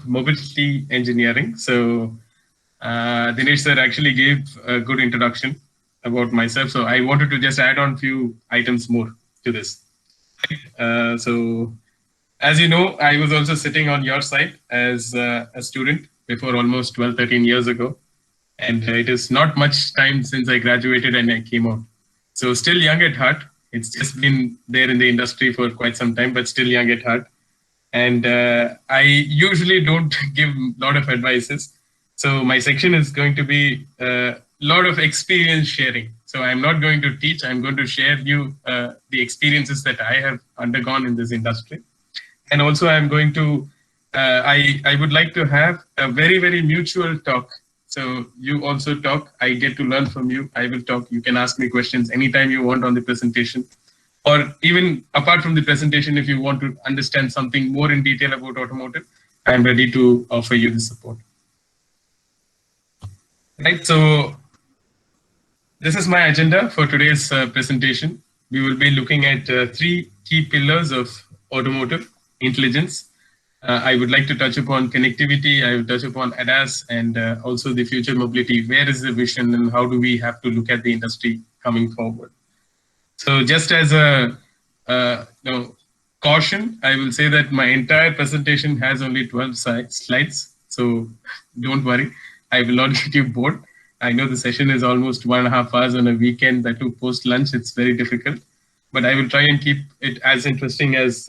mobility engineering. So Dinesh sir actually gave a good introduction about myself. So I wanted to just add on few items more to this. So as you know, I was also sitting on your side as a student before almost 12, 13 years ago. And it is not much time since I graduated and I came out. So still young at heart. It's just been there in the industry for quite some time, but still young at heart. And I usually don't give a lot of advices. So my section is going to be a lot of experience sharing. So I'm not going to teach. I'm going to share you the experiences that I have undergone in this industry. And also I'm going to, I would like to have a very, very mutual talk. So you also talk, I get to learn from you, I will talk, you can ask me questions anytime you want on the presentation. Or even apart from the presentation, if you want to understand something more in detail about automotive, I'm ready to offer you the support. Right, so this is my agenda for today's presentation. We will be looking at three key pillars of automotive intelligence. I would like to touch upon connectivity, I will touch upon ADAS, and also the future mobility. Where is the vision and how do we have to look at the industry coming forward? So just as a caution, I will say that my entire presentation has only 12 slides. So don't worry, I will not get you bored. I know the session is almost 1.5 hours on a weekend, that too post lunch, it's very difficult. But I will try and keep it as interesting as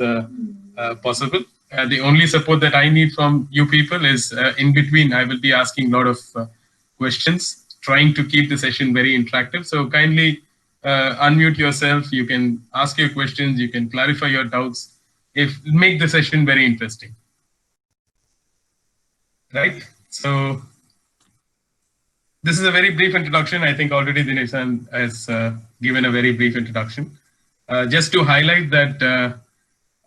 possible. The only support that I need from you people is in between, I will be asking a lot of questions, trying to keep the session very interactive. So kindly unmute yourself, you can ask your questions, you can clarify your doubts, make the session very interesting. Right, so this is a very brief introduction. I think already Dinesh has given a very brief introduction. Just to highlight that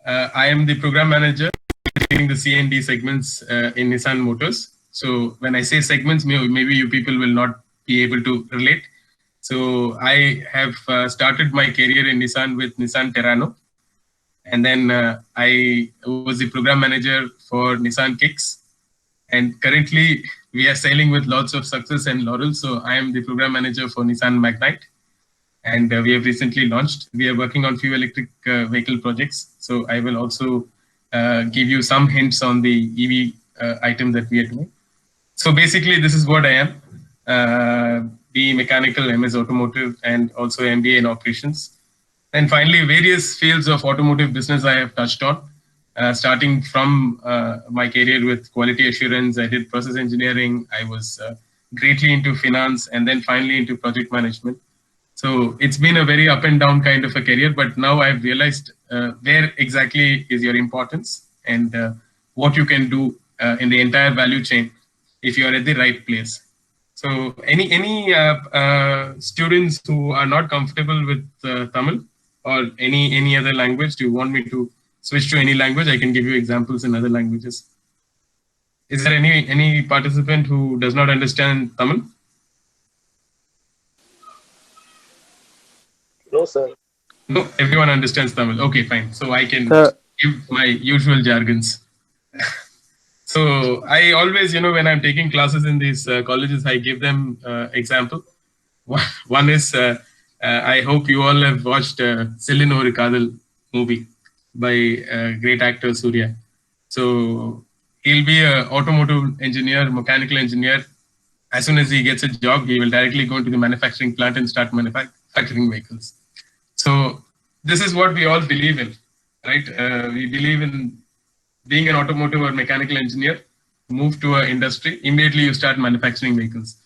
I am the program manager leading the C&D segments in Nissan Motors. So when I say segments, maybe you people will not be able to relate. So I have started my career in Nissan with Nissan Terrano. And then I was the program manager for Nissan Kicks. And currently we are sailing with lots of success and laurels. So I am the program manager for Nissan Magnite. And we have recently launched. We are working on few electric vehicle projects. So I will also give you some hints on the EV item that we are doing. So basically, this is what I am. BE Mechanical, MS Automotive, and also MBA in Operations. And finally, various fields of automotive business I have touched on. Starting from my career with quality assurance, I did process engineering. I was greatly into finance, and then finally into project management. So it's been a very up and down kind of a career, but now I've realized where exactly is your importance and what you can do in the entire value chain if you are at the right place. So any students who are not comfortable with Tamil or any other language, do you want me to switch to any language? I can give you examples in other languages. Is there any participant who does not understand Tamil? No, sir. No, everyone understands Tamil. Okay, fine. So I can give my usual jargons. So I always, when I'm taking classes in these colleges, I give them example. One is, I hope you all have watched Sillin Oru Kadal movie by great actor Surya. So he'll be an automotive engineer, mechanical engineer. As soon as he gets a job, he will directly go into the manufacturing plant and start manufacturing vehicles. So this is what we all believe in, right? We believe in being an automotive or mechanical engineer, move to an industry, immediately you start manufacturing vehicles.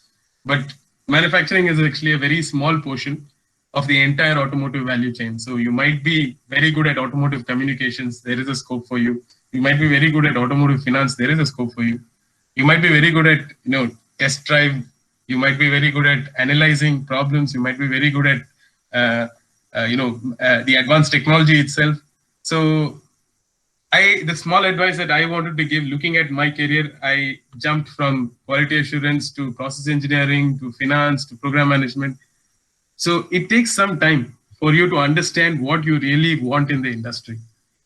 But manufacturing is actually a very small portion of the entire automotive value chain. So you might be very good at automotive communications, there is a scope for you. You might be very good at automotive finance, there is a scope for you. You might be very good at test drive, you might be very good at analyzing problems, you might be very good at the advanced technology itself. So the small advice that I wanted to give, looking at my career, I jumped from quality assurance to process engineering to finance to program management. So it takes some time for you to understand what you really want in the industry.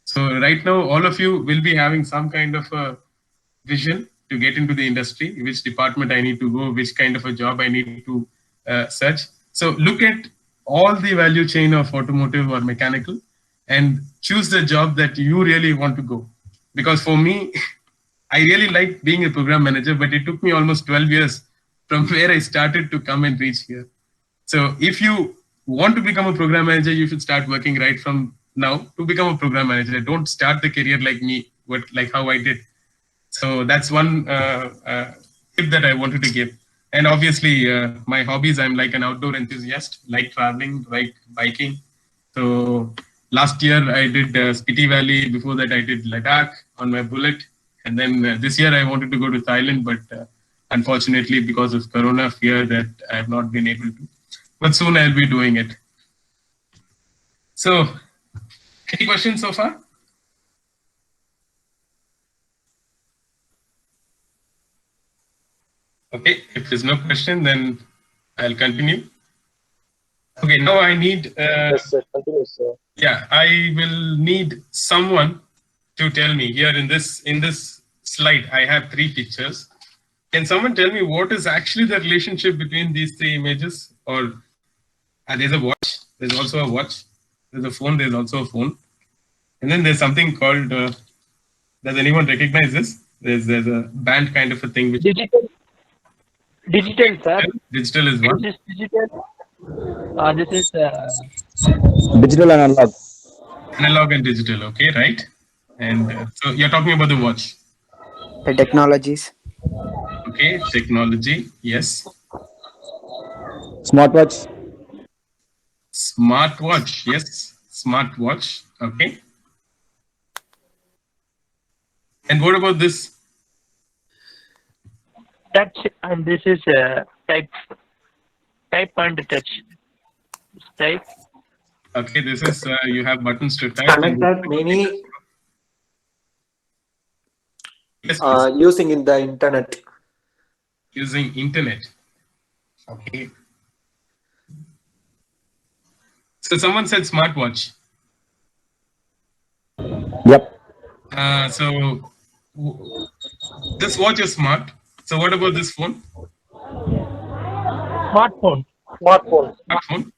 So right now, all of you will be having some kind of a vision to get into the industry, which department I need to go, which kind of a job I need to search. So look at all the value chain of automotive or mechanical and choose the job that you really want to go. Because for me, I really like being a program manager, but it took me almost 12 years from where I started to come and reach here. So if you want to become a program manager, you should start working right from now to become a program manager. Don't start the career like me, like how I did. So that's one tip that I wanted to give. And obviously, my hobbies, I'm like an outdoor enthusiast, like traveling, like biking. So last year I did Spiti Valley. Before that, I did Ladakh on my bullet. And then this year I wanted to go to Thailand, but unfortunately, because of Corona fear, that I have not been able to. But soon I'll be doing it. So, any questions so far? Okay, if there's no question, then I'll continue. Okay, now I need. Yes, sir. Continue, sir. Yeah, I will need someone to tell me here in this slide. I have 3 pictures. Can someone tell me what is actually the relationship between these 3 images? Or there's a watch. There's also a watch. There's a phone. There's also a phone. And then there's something called. Does anyone recognize this? There's a band kind of a thing. Which Digital, sir. Digital is what? This is digital. This is Digital and analog. Analog and digital. Okay, right. And so you're talking about the watch. The technologies. Okay, technology. Yes. Smartwatch. Smartwatch. Yes, smartwatch. Okay. And what about this? touch, and this is type and touch. Type. Okay, this is you have buttons to type. Connected many Yes, please. using in the internet. Using internet. Okay. So someone said smartwatch. Yep. So this watch is smart. So what about this phone? Smartphone. Smartphone.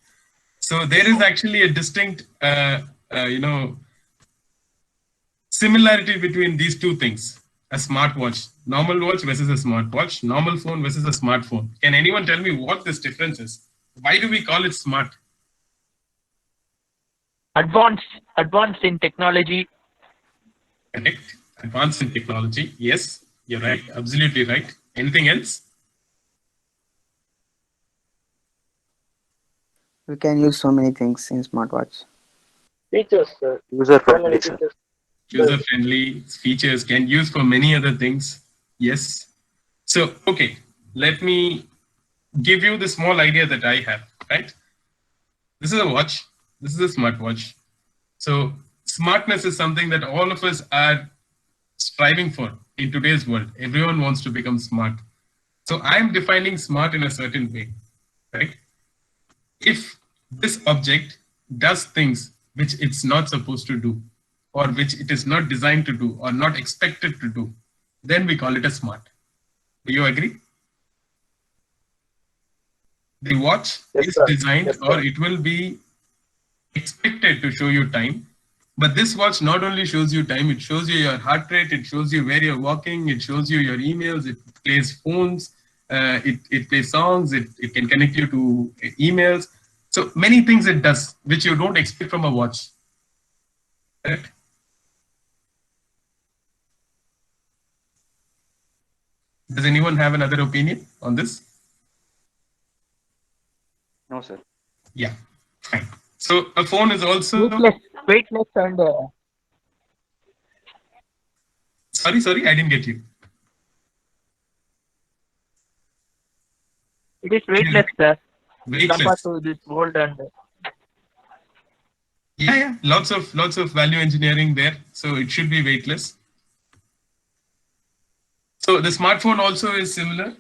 So there is actually a distinct, similarity between these two things. A smartwatch, normal watch versus a smartwatch, normal phone versus a smartphone. Can anyone tell me what this difference is? Why do we call it smart? Advanced in technology. Correct. Advanced in technology. Yes, you're right. Absolutely right. Anything else? We can use so many things in smartwatch. Features, sir. User So many friendly. features. User-friendly features can use for many other things. Yes. So, okay, let me give you the small idea that I have, right? This is a watch. This is a smartwatch. So smartness is something that all of us are striving for in today's world. Everyone wants to become smart. So I'm defining smart in a certain way, right? If this object does things which it's not supposed to do, or which it is not designed to do, or not expected to do, then we call it a smart. Do you agree? The watch Yes, is sir. designed, Yes, sir. or it will be expected to show you time. But this watch not only shows you time, it shows you your heart rate, it shows you where you're walking, it shows you your emails, it plays phones, it plays songs, it can connect you to emails. So many things it does, which you don't expect from a watch. Correct? Does anyone have another opinion on this? No, sir. Yeah, fine. So a phone is also... Weightless and Sorry, I didn't get you. it is weightless, sir. Weightless. Compared to this gold and Yeah, lots of value engineering there. So it should be weightless. So the smartphone also is similar.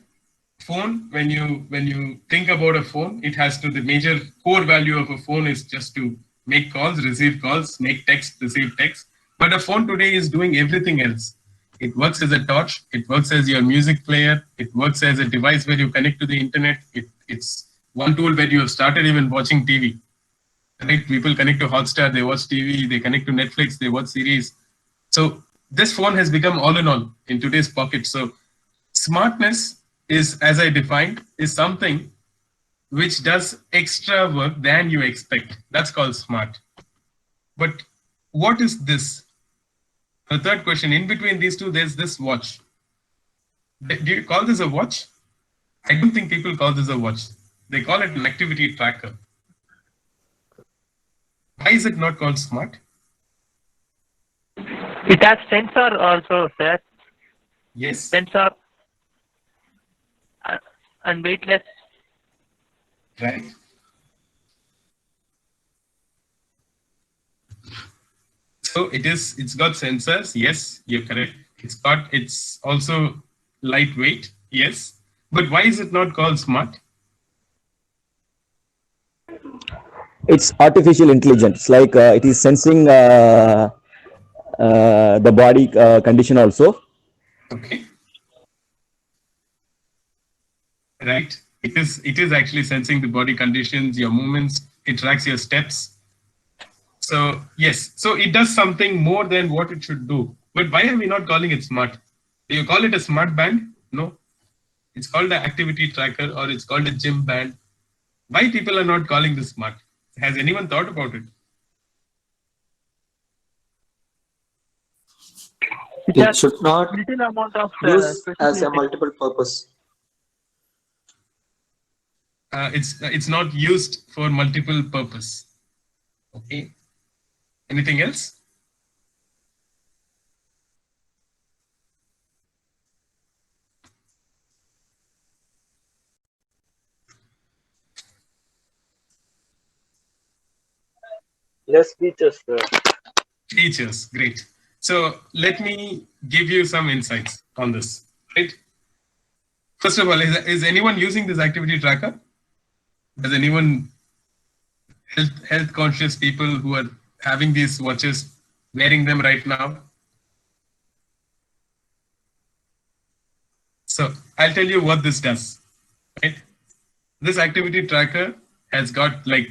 Phone, when you think about a phone, it has to, the major core value of a phone is just to make calls, receive calls, make text, receive text. But a phone today is doing everything else. it works as a torch, it works as your music player, it works as a device where you connect to the internet. It's one tool where you have started even watching TV. Right? People connect to Hotstar, they watch TV, they connect to Netflix, they watch series. So this phone has become all in all in today's pocket. So smartness is, as I defined, is something which does extra work than you expect. That's called smart. But what is this? The third question, in between these two, there's this watch. Do you call this a watch? I don't think people call this a watch. They call it an activity tracker. Why is it not called smart? It has sensor also, sir. Yes. Sensor and weightless. Right. So it's got sensors. Yes, you're correct. It's also lightweight. Yes. But why is it not called smart? It's artificial intelligence. Like it is sensing the body condition also. Okay. Right. It is actually sensing the body conditions, your movements. It tracks your steps. So yes. So it does something more than what it should do. But why are we not calling it smart? Do you call it a smart band? No. It's called an activity tracker, or it's called a gym band. Why people are not calling this smart? Has anyone thought about it? It should not Little amount of use as a specificity. multiple purpose. It's not used for multiple purpose. Okay. Anything else? Less features, sir. Features, great. So let me give you some insights on this, right? First of all, is anyone using this activity tracker? Does anyone, health conscious people who are having these watches, wearing them right now? So I'll tell you what this does, right? This activity tracker has got, like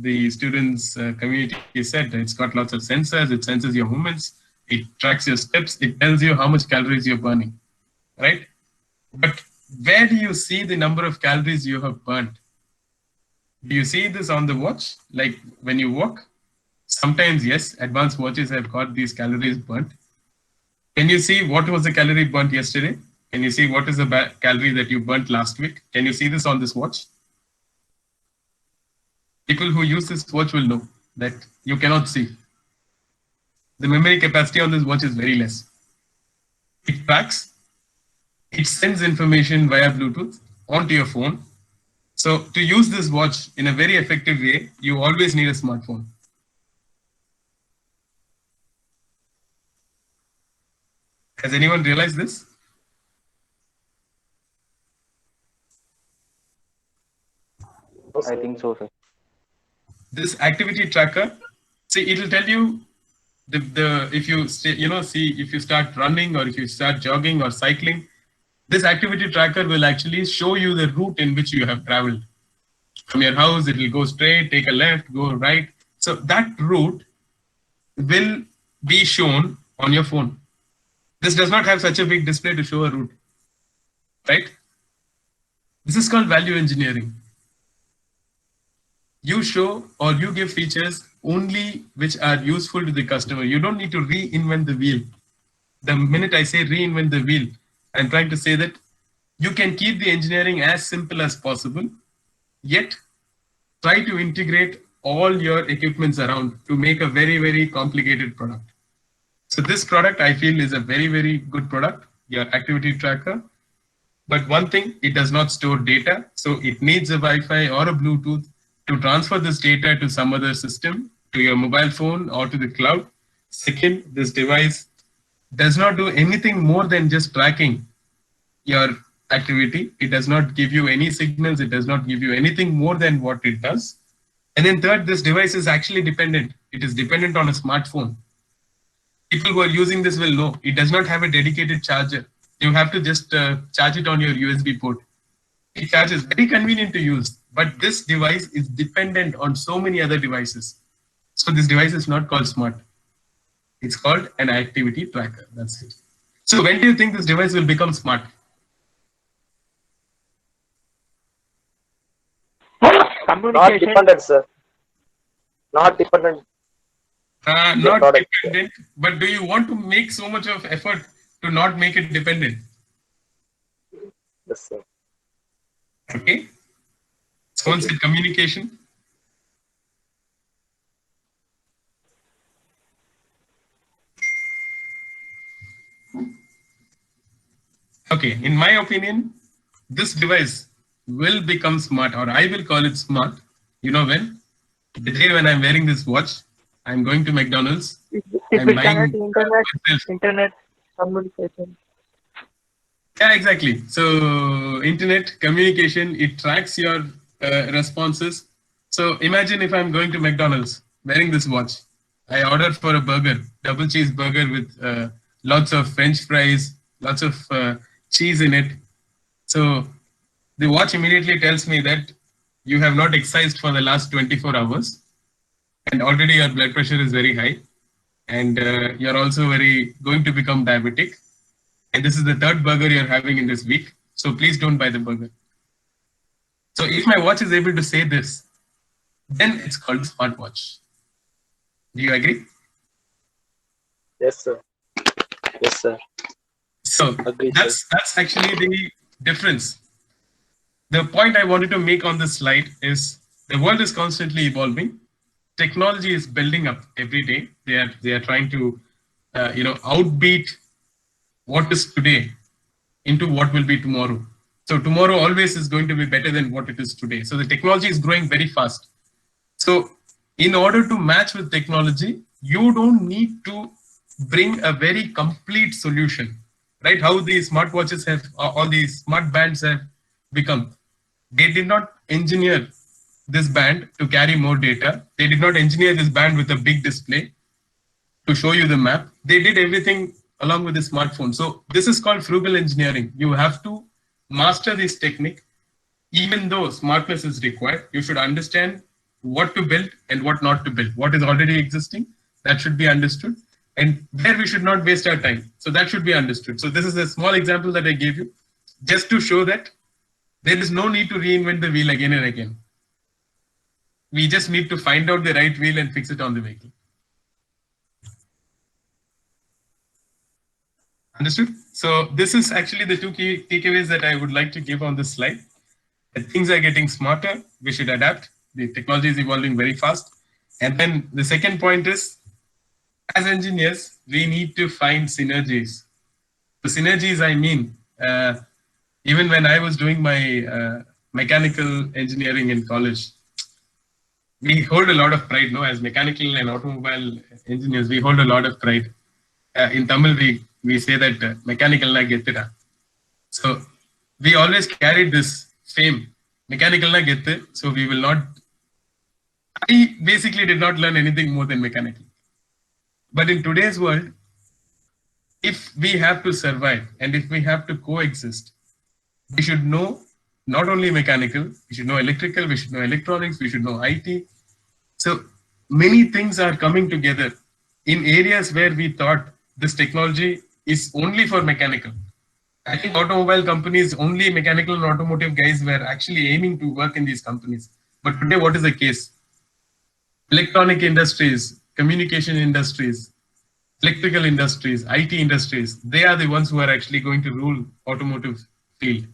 the students community said, it's got lots of sensors. It senses your movements. It tracks your steps. It tells you how much calories you're burning, right? But where do you see the number of calories you have burned? Do you see this on the watch? Like when you walk? Sometimes, yes, advanced watches have got these calories burnt. Can you see what was the calorie burnt yesterday? Can you see what is the calorie that you burnt last week? Can you see this on this watch? People who use this watch will know that you cannot see. The memory capacity on this watch is very less. It tracks, it sends information via Bluetooth onto your phone. So to use this watch in a very effective way, you always need a smartphone. Has anyone realized this? I think so, sir. This activity tracker, see, it'll tell you if you if you start running or if you start jogging or cycling, this activity tracker will actually show you the route in which you have traveled. From your house, it will go straight, take a left, go right. So that route will be shown on your phone. This does not have such a big display to show a route, right? This is called value engineering. You show or you give features only which are useful to the customer. You don't need to reinvent the wheel. The minute I say reinvent the wheel, I'm trying to say that you can keep the engineering as simple as possible, yet try to integrate all your equipments around to make a very, very complicated product. So this product I feel is a very, very good product, your activity tracker. But one thing, it does not store data. So it needs a Wi-Fi or a Bluetooth to transfer this data to some other system, to your mobile phone or to the cloud. Second, this device does not do anything more than just tracking your activity. It does not give you any signals. It does not give you anything more than what it does. And then third, this device is actually dependent. It is dependent on a smartphone. People who are using this will know it does not have a dedicated charger. You have to just charge it on your USB port. It charges, very convenient to use, but this device is dependent on so many other devices. So this device is not called smart. It's called an activity tracker. That's it. So when do you think this device will become smart? Communication. Not dependent, sir. Not dependent. Not product. dependent, but do you want to make so much of effort to not make it dependent? Yes, sir. Okay. Someone said communication. Okay, in my opinion, this device will become smart, or I will call it smart. You know when? The day when I'm wearing this watch, I'm going to McDonald's. If I'm it buying connect internet, myself. internet communication. Yeah, exactly. So internet communication, it tracks your responses. So imagine if I'm going to McDonald's wearing this watch. I order for a burger, double cheeseburger with lots of French fries, lots of cheese in it. So the watch immediately tells me that you have not exercised for the last 24 hours and already your blood pressure is very high and you're also going to become diabetic. And this is the third burger you're having in this week. So please don't buy the burger. So if my watch is able to say this, then it's called smartwatch. Do you agree? Yes, sir. Yes, sir. So Agreed, that's actually the difference. The point I wanted to make on this slide is the world is constantly evolving. Technology is building up every day. They are trying to outbeat what is today into what will be tomorrow. So tomorrow always is going to be better than what it is today. So the technology is growing very fast. So in order to match with technology, you don't need to bring a very complete solution, right? How these smartwatches have, all these smart bands have become. They did not engineer this band to carry more data. They did not engineer this band with a big display to show you the map. They did everything along with the smartphone. So this is called frugal engineering. You have to master this technique. Even though smartness is required, you should understand what to build and what not to build. What is already existing, that should be understood. And where we should not waste our time. So that should be understood. So this is a small example that I gave you just to show that there is no need to reinvent the wheel again and again. We just need to find out the right wheel and fix it on the vehicle. Understood? So this is actually the two key takeaways that I would like to give on this slide. That things are getting smarter, we should adapt. The technology is evolving very fast. And then the second point is, as engineers, we need to find synergies. The synergies, I mean, even when I was doing my mechanical engineering in college, we hold a lot of pride, no? As mechanical and automobile engineers, we hold a lot of pride. In Tamil, we say that mechanical na gettida. So we always carried this fame, mechanical na gette. So we will not. I basically did not learn anything more than mechanical. But in today's world, if we have to survive and if we have to coexist, we should know not only mechanical, we should know electrical, we should know electronics, we should know IT. So many things are coming together in areas where we thought this technology is only for mechanical. I think automobile companies, only mechanical and automotive guys were actually aiming to work in these companies. But today, what is the case? Electronic industries, communication industries, electrical industries, IT industries, they are the ones who are actually going to rule automotive field.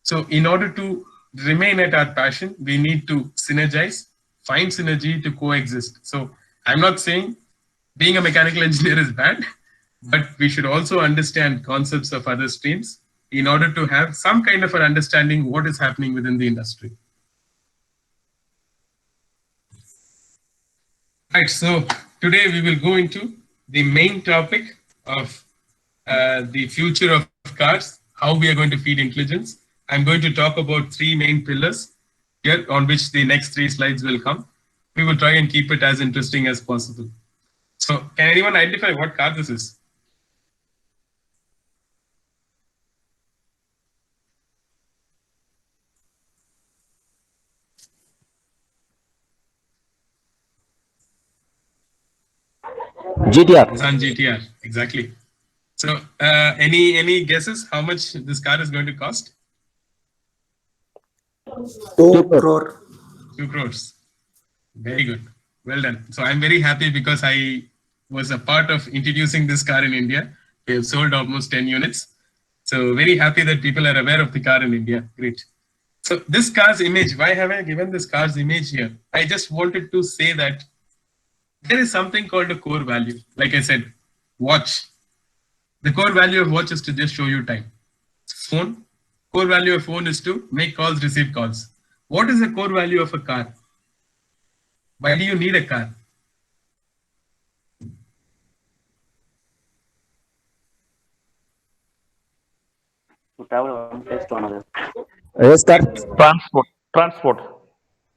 So in order to remain at our passion, we need to synergize, find synergy to coexist. So I'm not saying being a mechanical engineer is bad, but we should also understand concepts of other streams in order to have some kind of an understanding what is happening within the industry. Right, so today we will go into the main topic of the future of cars, how we are going to feed intelligence. I'm going to talk about three main pillars here on which the next 3 slides will come. We will try and keep it as interesting as possible. So can anyone identify what car this is? GTR. Nissan GTR, exactly. So any guesses how much this car is going to cost? 2 crore. crore. 2 crores. Very good. Well done. So I'm very happy because I was a part of introducing this car in India. We have sold almost 10 units. So very happy that people are aware of the car in India. Great. So this car's image, why have I given this car's image here? I just wanted to say that there is something called a core value. Like I said, watch. The core value of watch is to just show you time. Phone, core value of phone is to make calls, receive calls. What is the core value of a car? Why do you need a car? To travel one place to another. Yes, sir. Transport.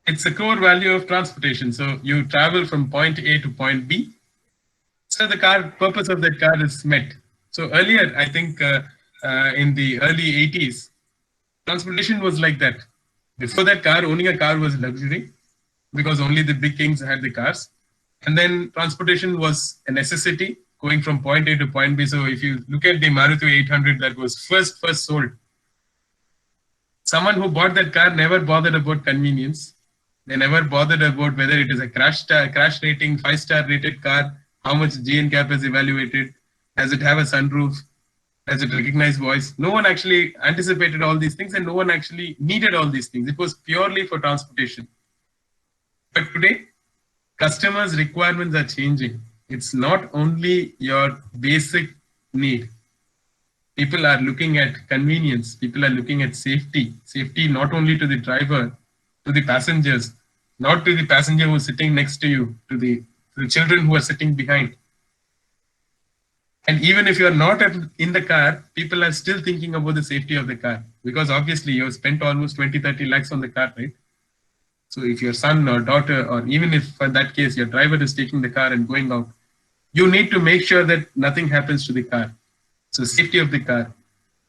It's a core value of transportation. So you travel from point A to point B. So the purpose of that car is met. So earlier, I think in the early 80s, transportation was like that. Before that, owning a car was luxury because only the big kings had the cars. And then transportation was a necessity going from point A to point B. So if you look at the Maruti 800 that was first sold, someone who bought that car never bothered about convenience. They never bothered about whether it is a crash rating, 5-star rated car, how much GNCAP is evaluated, does it have a sunroof, does it recognize voice. No one actually anticipated all these things and no one actually needed all these things. It was purely for transportation. But today, customers' requirements are changing. It's not only your basic need. People are looking at convenience. People are looking at safety. Safety not only to the driver, to the passengers, not to the passenger who's sitting next to you, to the children who are sitting behind. And even if you're not in the car, people are still thinking about the safety of the car because obviously you've spent almost 20-30 lakhs on the car, right? So if your son or daughter, or even if in that case your driver is taking the car and going out, you need to make sure that nothing happens to the car. So safety of the car.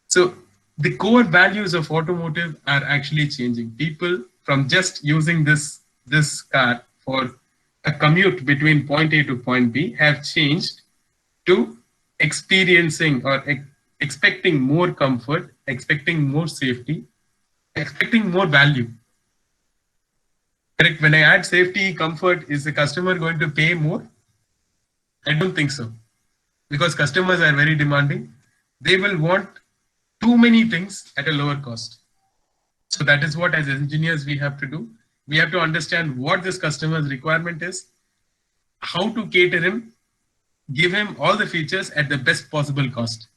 So the core values of automotive are actually changing. People from just using this car for a commute between point A to point B have changed to experiencing or expecting more comfort, expecting more safety, expecting more value. Correct. When I add safety, comfort, is the customer going to pay more? I don't think so. Because customers are very demanding. They will want too many things at a lower cost. So that is what as engineers we have to do. We have to understand what this customer's requirement is, how to cater him, give him all the features at the best possible cost.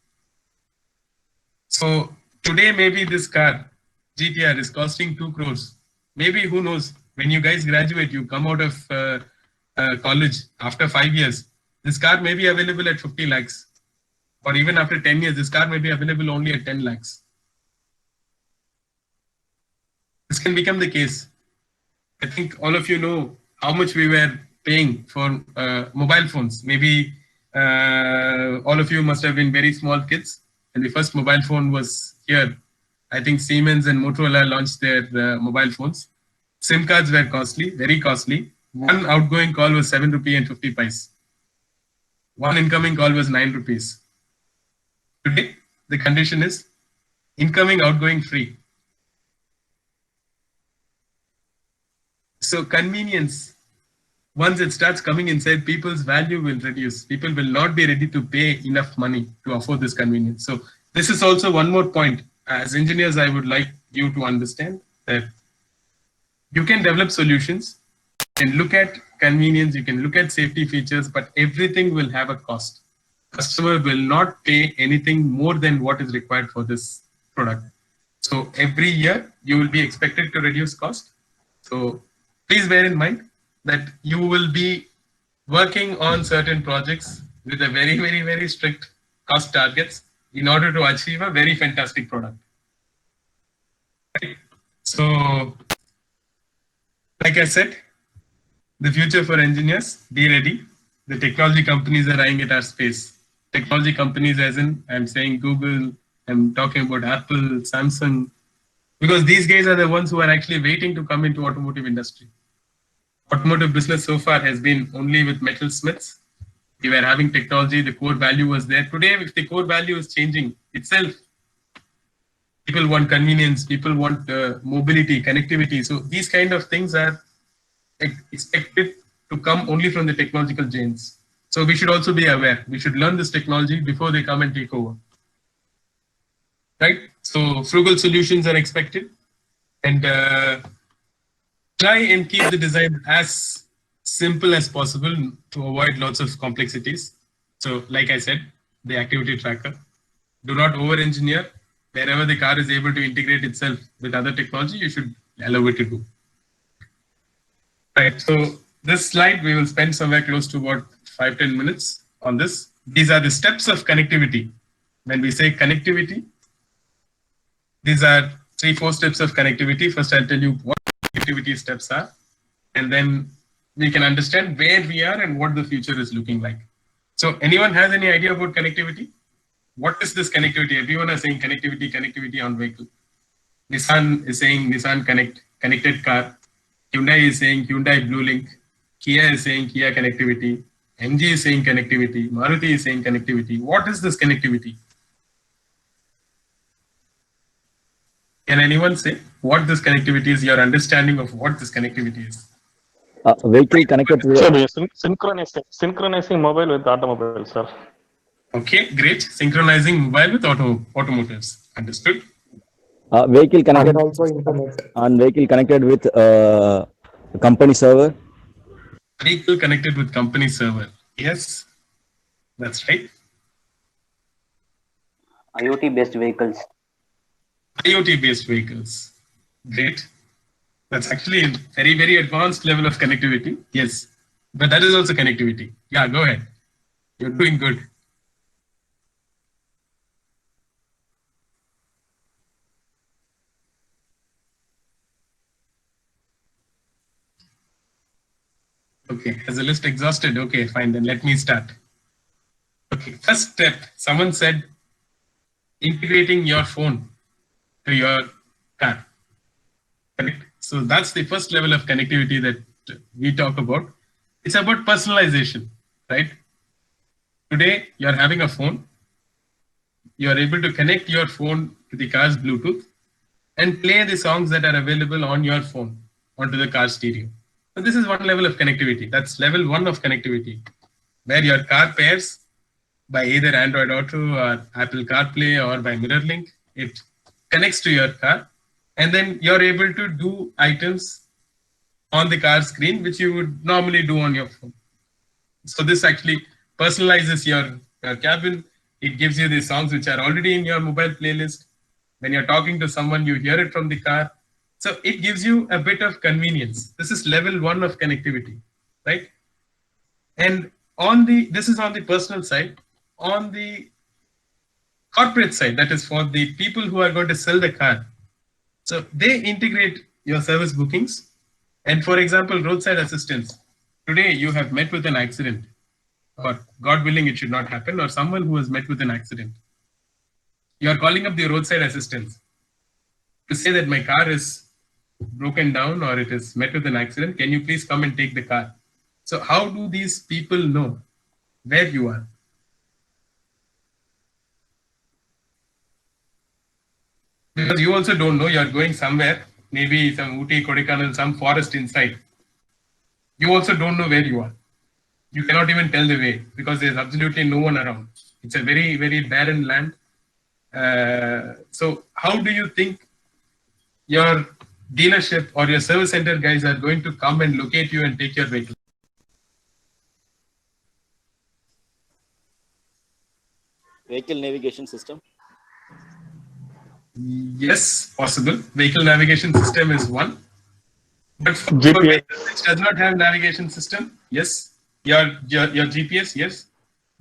So today maybe this car, GTR, is costing 2 crores. Maybe, who knows, when you guys graduate, you come out of college after 5 years, this car may be available at 50 lakhs. Or even after 10 years, this car may be available only at 10 lakhs. This can become the case. I think all of you know how much we were paying for mobile phones. Maybe all of you must have been very small kids. And the first mobile phone was here. I think Siemens and Motorola launched their mobile phones. SIM cards were costly, very costly. One outgoing call was 7 rupee and 50 paise. One incoming call was 9 rupees. Today, the condition is incoming, outgoing free. So convenience, once it starts coming inside, people's value will reduce. People will not be ready to pay enough money to afford this convenience. So this is also one more point. As engineers, I would like you to understand that you can develop solutions, you can look at convenience, you can look at safety features, but everything will have a cost. Customer will not pay anything more than what is required for this product. So every year you will be expected to reduce cost. So please bear in mind that you will be working on certain projects with a very, very, very strict cost targets in order to achieve a very fantastic product. So, like I said, the future for engineers, be ready. the technology companies are eyeing at our space. Technology companies, as in, I'm saying Google, I'm talking about Apple, Samsung, because these guys are the ones who are actually waiting to come into automotive industry. Automotive business so far has been only with metalsmiths. We were having technology, the core value was there. Today, if the core value is changing itself, people want convenience, people want mobility, connectivity. So these kind of things are expected to come only from the technological giants. So we should also be aware. We should learn this technology before they come and take over. Right? So frugal solutions are expected, and try and keep the design as simple as possible to avoid lots of complexities. So like I said, the activity tracker. Do not over-engineer. Wherever the car is able to integrate itself with other technology, you should allow it to do. Right, so this slide, we will spend somewhere close to about 5-10 minutes on this. These are the steps of connectivity. When we say connectivity, these are 3-4 steps of connectivity. First, I'll tell you what connectivity steps are, and then we can understand where we are and what the future is looking like. So anyone has any idea about connectivity? What is this connectivity? Everyone is saying connectivity, connectivity on vehicle. Nissan is saying Nissan Connect, connected car. Hyundai is saying Hyundai Blue Link. Kia is saying Kia connectivity. MG is saying connectivity. Maruti is saying connectivity. What is this connectivity? Can anyone say what this connectivity is? Your understanding of what this connectivity is? Vehicle connected to Sir, we are synchronizing mobile with automobile, sir. Okay, great. Synchronizing mobile with automotives. Understood. vehicle connected And also internet. and vehicle connected with company server. Vehicle connected with company server. Yes, that's right. IoT-based vehicles. IoT-based vehicles. Great. That's actually a very, very advanced level of connectivity. Yes, but that is also connectivity. Yeah, go ahead. You're doing good. Okay, has the list exhausted? Okay, fine, then let me start. Okay, first step, someone said integrating your phone to your car. Correct? So that's the first level of connectivity that we talk about. It's about personalization, right? Today, you're having a phone. You're able to connect your phone to the car's Bluetooth and play the songs that are available on your phone onto the car stereo. So this is one level of connectivity. That's level 1 of connectivity, where your car pairs by either Android Auto or Apple CarPlay or by MirrorLink. It connects to your car, and then you're able to do items on the car screen which you would normally do on your phone. So this actually personalizes your cabin. It gives you the songs which are already in your mobile playlist. When you're talking to someone, you hear it from the car. So it gives you a bit of convenience. This is level 1 of connectivity, right? And this is on the personal side. On the corporate side, that is for the people who are going to sell the car. So they integrate your service bookings. And for example, roadside assistance. Today you have met with an accident, or God willing, it should not happen, or someone who has met with an accident. You are calling up the roadside assistance to say that my car is broken down or it is met with an accident. Can you please come and take the car? So how do these people know where you are? Because you also don't know, you are going somewhere, maybe some Ooty, Kodaikanal, some forest inside. You also don't know where you are. You cannot even tell the way because there's absolutely no one around. It's a very, very barren land. So how do you think your dealership or your service center guys are going to come and locate you and take your vehicle? Vehicle navigation system. Yes, possible. Vehicle navigation system is one. But for GPS. vehicles which does not have navigation system, yes. Your GPS, yes.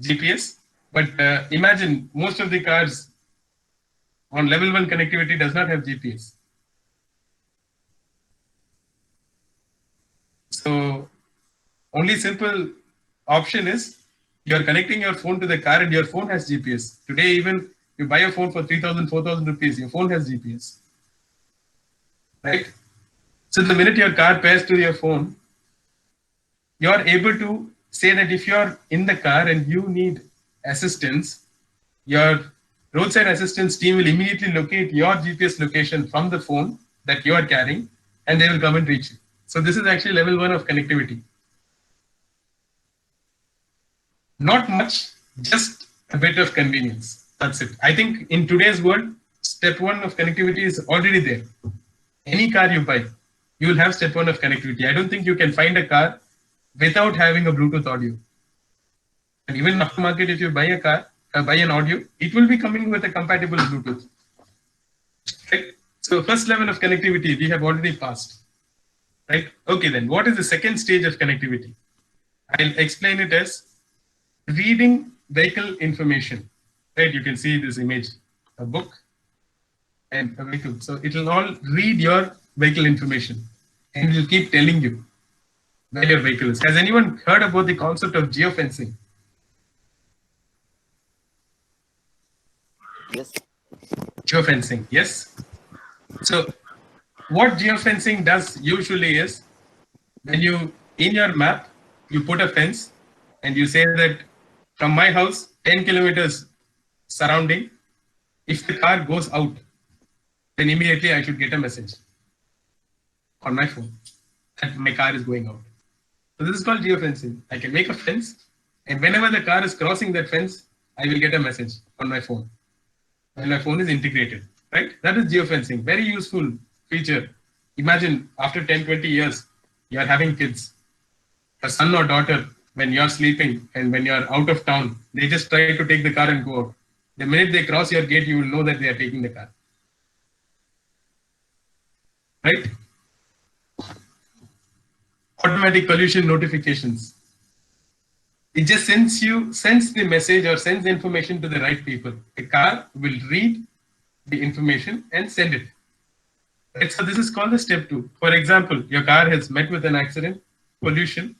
GPS. But imagine most of the cars on level 1 connectivity does not have GPS. So only simple option is you're connecting your phone to the car and your phone has GPS. Today, even you buy a phone for 3,000, 4,000 rupees, your phone has GPS. Right? So the minute your car pairs to your phone, you're able to say that if you're in the car and you need assistance, your roadside assistance team will immediately locate your GPS location from the phone that you are carrying, and they will come and reach you. So this is actually level 1 of connectivity. Not much, just a bit of convenience. That's it. I think in today's world, step 1 of connectivity is already there. Any car you buy, you will have step 1 of connectivity. I don't think you can find a car without having a Bluetooth audio. And even aftermarket, if you buy a car, buy an audio, it will be coming with a compatible Bluetooth. Right? So first level of connectivity, we have already passed. Right? Okay, then what is the second stage of connectivity? I'll explain it as reading vehicle information. Right? You can see this image, a book and a vehicle. So it will all read your vehicle information and it will keep telling you where your vehicle is. Has anyone heard about the concept of geofencing? Yes. Geofencing, yes. So what geofencing does usually is when you, in your map, you put a fence and you say that from my house, 10 kilometers surrounding, if the car goes out, then immediately I should get a message on my phone that my car is going out. So this is called geofencing. I can make a fence, and whenever the car is crossing that fence, I will get a message on my phone. And my phone is integrated, right? That is geofencing. Very useful feature. Imagine after 10, 20 years, you are having kids. A son or daughter, when you're sleeping and when you're out of town, they just try to take the car and go out. The minute they cross your gate, you will know that they are taking the car. Right? Automatic collision notifications. It just sends the message or sends the information to the right people. The car will read the information and send it. Right? So this is called the step 2. For example, your car has met with an accident, pollution.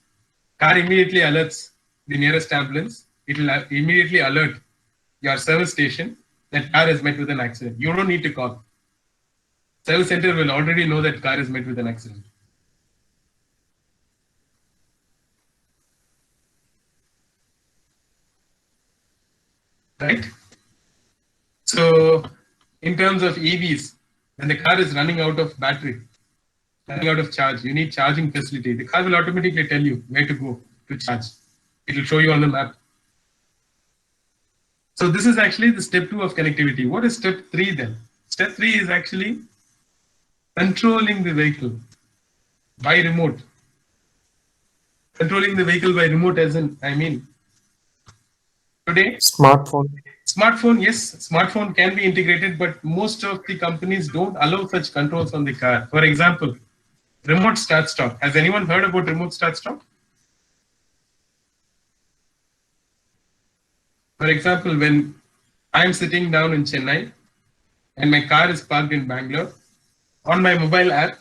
Car immediately alerts the nearest ambulance. It will immediately alert your service station that car has met with an accident. You don't need to call. Service center will already know that car is met with an accident. Right? So in terms of EVs, when the car is running out of battery, running out of charge, you need charging facility. The car will automatically tell you where to go to charge. It will show you on the map. So this is actually the step 2 of connectivity. What is step 3 then? Step 3 is actually controlling the vehicle by remote. Controlling the vehicle by remote as in, today, smartphone, yes, smartphone can be integrated, but most of the companies don't allow such controls on the car. For example, remote start stop. Has anyone heard about remote start stop? For example, when I'm sitting down in Chennai and my car is parked in Bangalore, on my mobile app,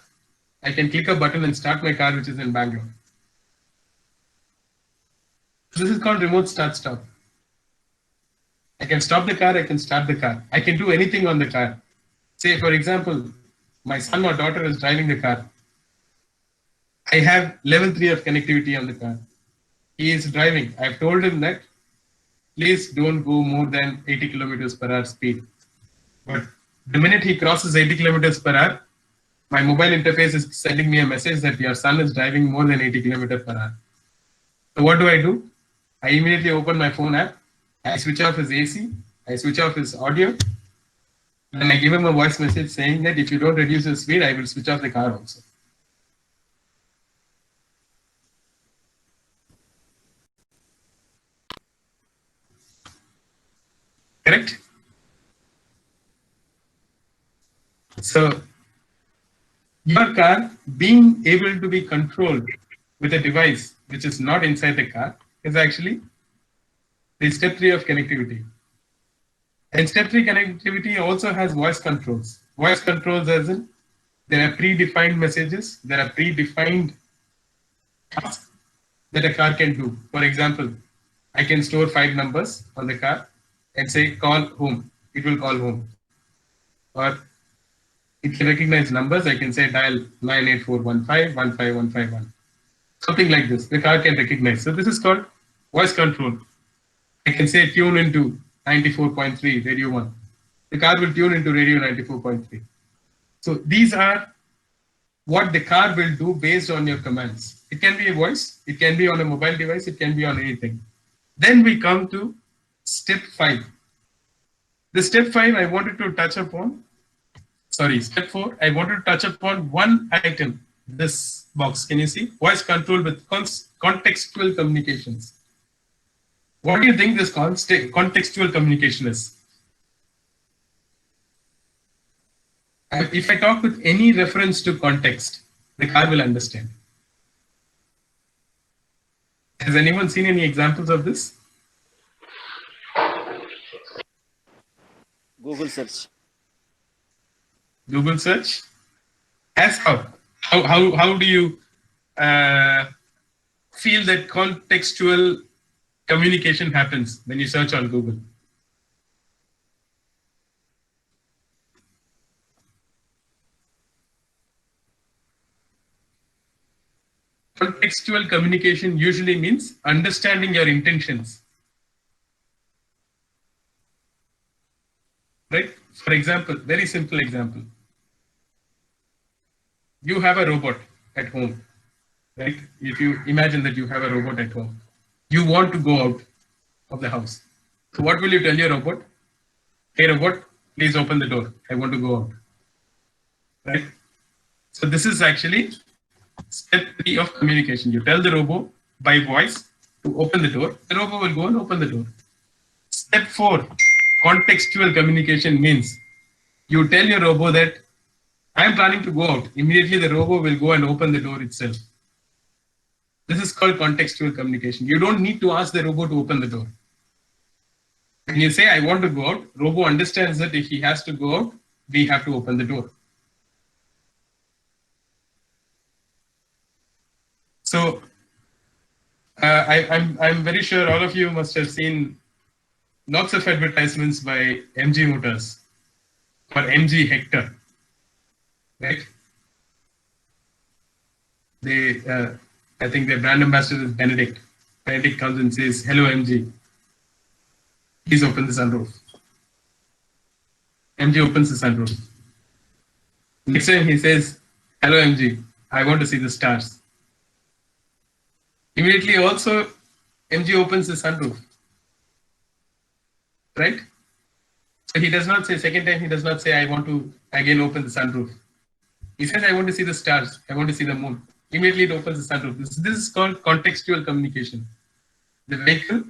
I can click a button and start my car, which is in Bangalore. This is called remote start stop. I can stop the car, I can start the car. I can do anything on the car. Say, for example, my son or daughter is driving the car. I have level 3 of connectivity on the car. He is driving. I've told him that please don't go more than 80 kilometers per hour speed. But the minute he crosses 80 kilometers per hour, my mobile interface is sending me a message that your son is driving more than 80 kilometers per hour. So what do? I immediately open my phone app. I switch off his AC. I switch off his audio. And I give him a voice message saying that if you don't reduce your speed, I will switch off the car also. Correct? So your car being able to be controlled with a device which is not inside the car is actually the step 3 of connectivity. And step 3 connectivity also has voice controls. Voice controls as in there are predefined messages, there are predefined tasks that a car can do. For example, I can store 5 numbers on the car and say call home. It will call home. Or it can recognize numbers. I can say dial 98415-15151. Something like this. The car can recognize. So this is called voice control. I can say tune into 94.3 radio 1. The car will tune into radio 94.3. So these are what the car will do based on your commands. It can be a voice, it can be on a mobile device, it can be on anything. Then we come to step 5. The step 5 I wanted to touch upon, step 4, I wanted to touch upon one item, this box. Can you see? Voice control with contextual communications. What do you think this contextual communication is? If I talk with any reference to context, the car will understand. Has anyone seen any examples of this? Google search. Google search? As how? How do you feel that contextual communication happens when you search on Google? Contextual communication usually means understanding your intentions. Right? For example, very simple example. You have a robot at home. Right? If you imagine that you have a robot at home, you want to go out of the house. So what will you tell your robot? Hey robot, please open the door. I want to go out. Right? So this is actually step 3 of communication. You tell the robot by voice to open the door. The robot will go and open the door. Step 4, contextual communication means you tell your robot that I am planning to go out. Immediately the robot will go and open the door itself. This is called contextual communication. You don't need to ask the robot to open the door. When you say I want to go out, robot understands that if he has to go out, we have to open the door. So I'm very sure all of you must have seen lots of advertisements by MG Motors or MG Hector, right? I think their brand ambassador is Benedict. Benedict comes and says, "Hello MG, please open the sunroof." MG opens the sunroof. Next time he says, "Hello MG, I want to see the stars." Immediately also, MG opens the sunroof, right? So he does not say, second time he does not say, I want to again open the sunroof. He says, I want to see the stars, I want to see the moon. Immediately it opens the sunroof. This is called contextual communication. The vehicle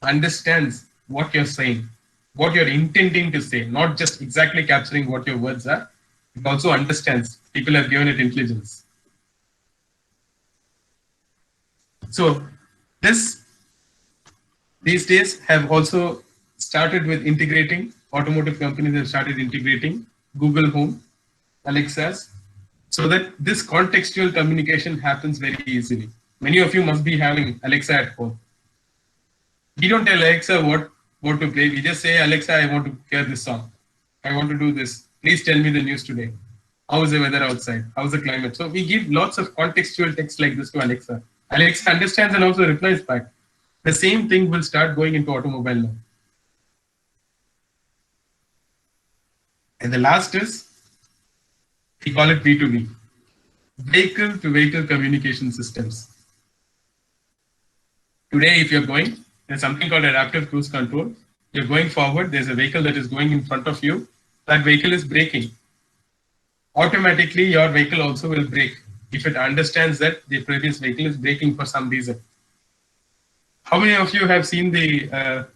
understands what you're saying, what you're intending to say, not just exactly capturing what your words are. It also understands. People have given it intelligence. So these days have also started with integrating, automotive companies have started integrating Google Home, Alexas, so that this contextual communication happens very easily. Many of you must be having Alexa at home. We don't tell Alexa what to play. We just say, Alexa, I want to hear this song. I want to do this. Please tell me the news today. How is the weather outside? How's the climate? So we give lots of contextual text like this to Alexa. Alexa understands and also replies back. The same thing will start going into automobile now. And the last is, we call it V2V, vehicle to vehicle communication systems. Today, if you're going, there's something called adaptive cruise control. You're going forward, there's a vehicle that is going in front of you. That vehicle is braking. Automatically, your vehicle also will brake if it understands that the previous vehicle is braking for some reason. How many of you have seen the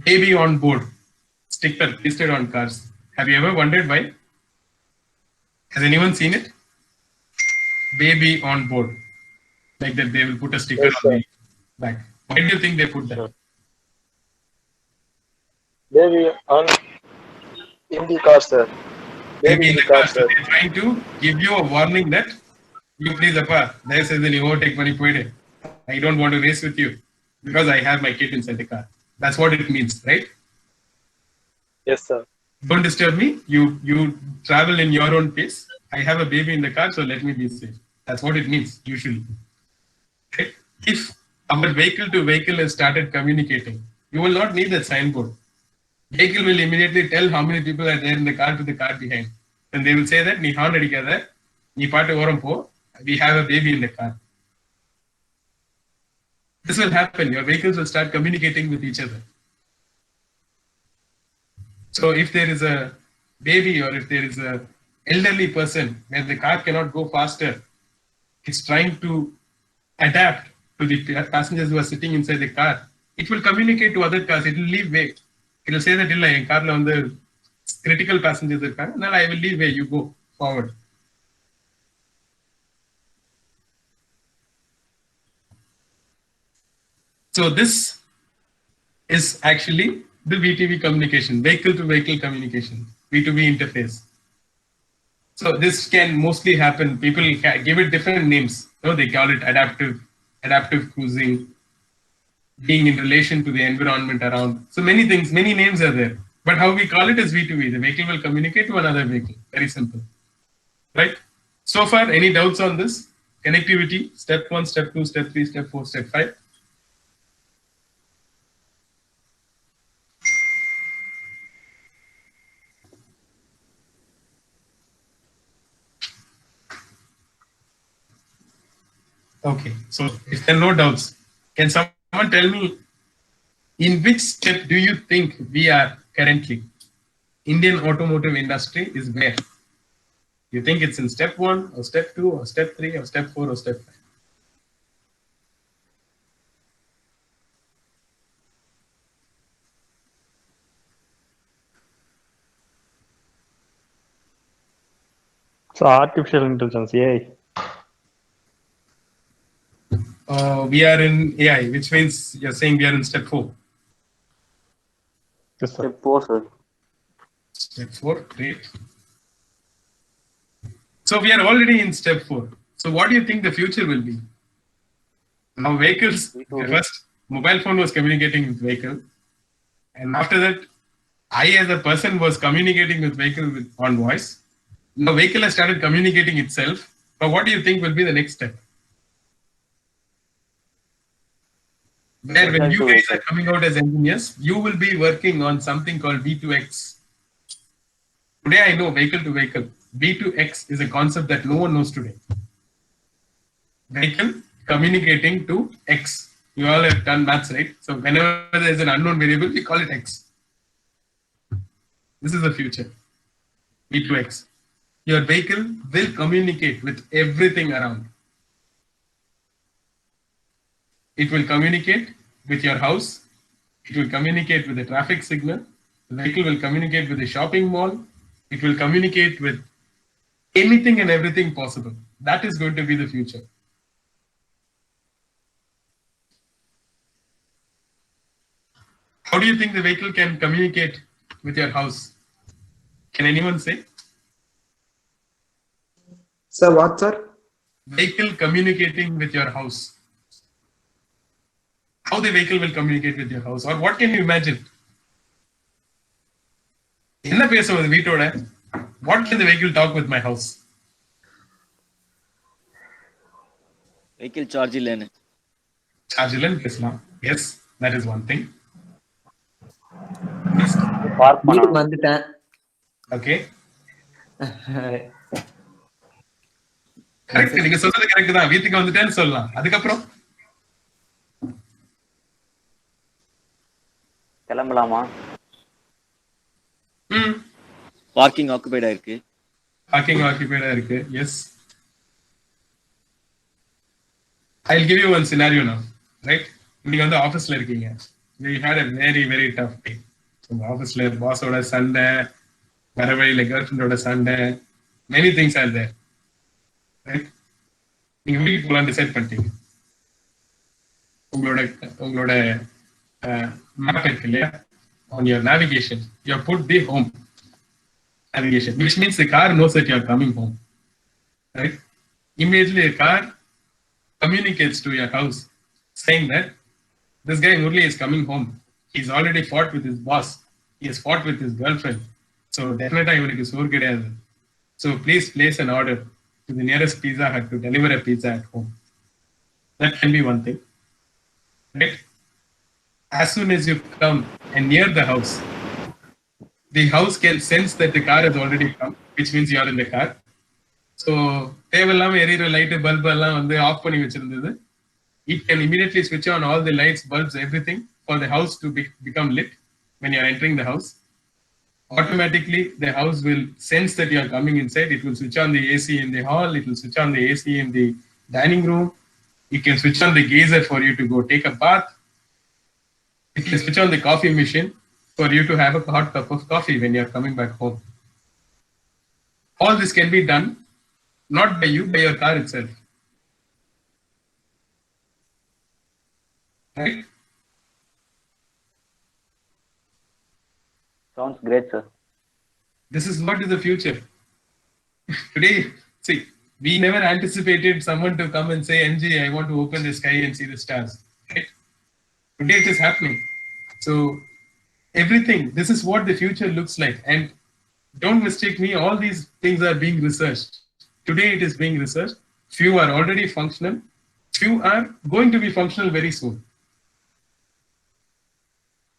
baby on board sticker pasted on cars? Have you ever wondered why? Has anyone seen it? Baby on board. Like that they will put a sticker on the back. Why do you think they put that? Baby on in the car, sir. Baby in the car. So they're trying to give you a warning that you please appa, there says the overtake money poide. I don't want to race with you because I have my kid inside the car. That's what it means, right? Yes, sir. Don't disturb me. You travel in your own pace. I have a baby in the car, so let me be safe. That's what it means usually. Okay? If our vehicle to vehicle has started communicating, you will not need that signboard. Vehicle will immediately tell how many people are there in the car to the car behind. And they will say that, "Nee horn adikada, nee paatu oram po, we have a baby in the car." This will happen. Your vehicles will start communicating with each other. So if there is a baby or if there is a elderly person where the car cannot go faster, it's trying to adapt to the passengers who are sitting inside the car. It will communicate to other cars. It will leave way. It will say that in car on the critical passengers are car. No, I will leave way. You go forward. So this is actually the VTV communication, vehicle to vehicle communication, V2V interface. So this can mostly happen. People give it different names. They call it adaptive cruising, being in relation to the environment around. So many things, many names are there. But how we call it is V2V. The vehicle will communicate to another vehicle. Very simple. Right? So far, any doubts on this? Connectivity, step 1, step 2, step 3, step 4, step 5. Okay, so if there are no doubts, can someone tell me in which step do you think we are currently? Indian automotive industry is where? You think it's in step 1 or step 2 or step 3 or step 4 or step 5? So artificial intelligence, AI. We are in AI, which means you're saying we are in step 4. Yes, sir. Step 4, sir. Step 4, great. So we are already in step 4. So what do you think the future will be? Now vehicles, first mobile phone was communicating with vehicle. And after that, I as a person was communicating with vehicle on voice. Now vehicle has started communicating itself. But what do you think will be the next step? Where when you guys are coming out as engineers, you will be working on something called V2X. Today I know vehicle to vehicle. V2X is a concept that no one knows today. Vehicle communicating to X. You all have done maths, right? So whenever there is an unknown variable, we call it X. This is the future. V2X. Your vehicle will communicate with everything around. It will communicate with your house. It will communicate with the traffic signal. The vehicle will communicate with the shopping mall. It will communicate with anything and everything possible. That is going to be the future. How do you think the vehicle can communicate with your house? Can anyone say? Sir, what, sir? Vehicle communicating with your house. How the vehicle will communicate with your house, or what can you imagine? What can the vehicle talk with my house? Vehicle charge lane. Charge lane, yes, that is one thing. Yes. வீட்டுக்கு வந்துட்டேன். Okay. Correct, நீங்க சொல்றது correct தான். வீட்டுக்கு வந்துட்டேன்னு சொல்லலாம். அதுக்கப்புறம் கிளம்பலாமா? பார்க்கிங் ஆக்குபைடா இருக்கு. பார்க்கிங் ஆக்குபைடா இருக்கு. Yes. I'll give you one scenario now, right? நீங்க வந்து ஆபீஸ்ல இருக்கீங்க. You had a very very tough day. உங்க ஆபீஸ்ல பாஸோட சண்டை, வர வழியில கேர்ள்ஃப்ரெண்டோட சண்டை, many things are there. Right? நீங்க வீட்டுக்கு போலாம் டிசைட் பண்ணிட்டீங்க. உங்களோட map இருக்கு இல்லையா? On your navigation, you have put the home navigation, which means the car knows that you are coming home. Right? Immediately the car communicates to your house saying that this guy Murli is coming home. He's already fought with his boss. He has fought with his girlfriend. So definitely, so please place an order to the nearest Pizza Hut to deliver a pizza at home. That can be one thing. Right? As soon as you come and near the house can sense that the car has already come, which means you are in the car. So, light bulb off panni vechirundhathu. It can immediately switch on all the lights, bulbs, everything for the house to become lit when you are entering the house. Automatically, the house will sense that you are coming inside. It will switch on the AC in the hall. It will switch on the AC in the dining room. It can switch on the geyser for you to go take a bath. It can switch on the coffee machine for you to have a hot cup of coffee when you are coming back home. All this can be done not by you, by your car itself. Right? Sounds great, sir. This is what is the future. Today, see, we never anticipated someone to come and say, NG, I want to open the sky and see the stars. Right? Today it is happening. So everything, this is what the future looks like. And don't mistake me, all these things are being researched. Today it is being researched. Few are already functional. Few are going to be functional very soon.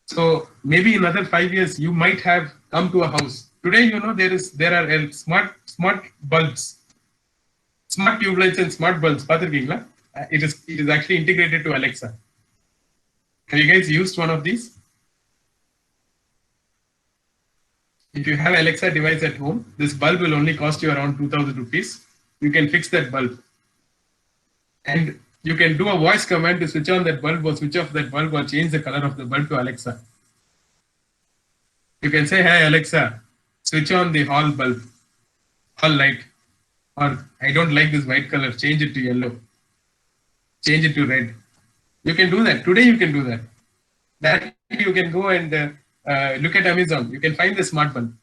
So maybe in another 5 years, you might have come to a house. Today, there are smart bulbs, smart tube lights and smart bulbs. It is actually integrated to Alexa. Have you guys used one of these? If you have Alexa device at home, this bulb will only cost you around 2,000 rupees. You can fix that bulb. And you can do a voice command to switch on that bulb or switch off that bulb or change the color of the bulb to Alexa. You can say, hey Alexa, switch on the hall bulb, hall light, or I don't like this white color, change it to yellow, change it to red. You can do that. Today you can do that. That you can go and look at Amazon. You can find the smart bulb.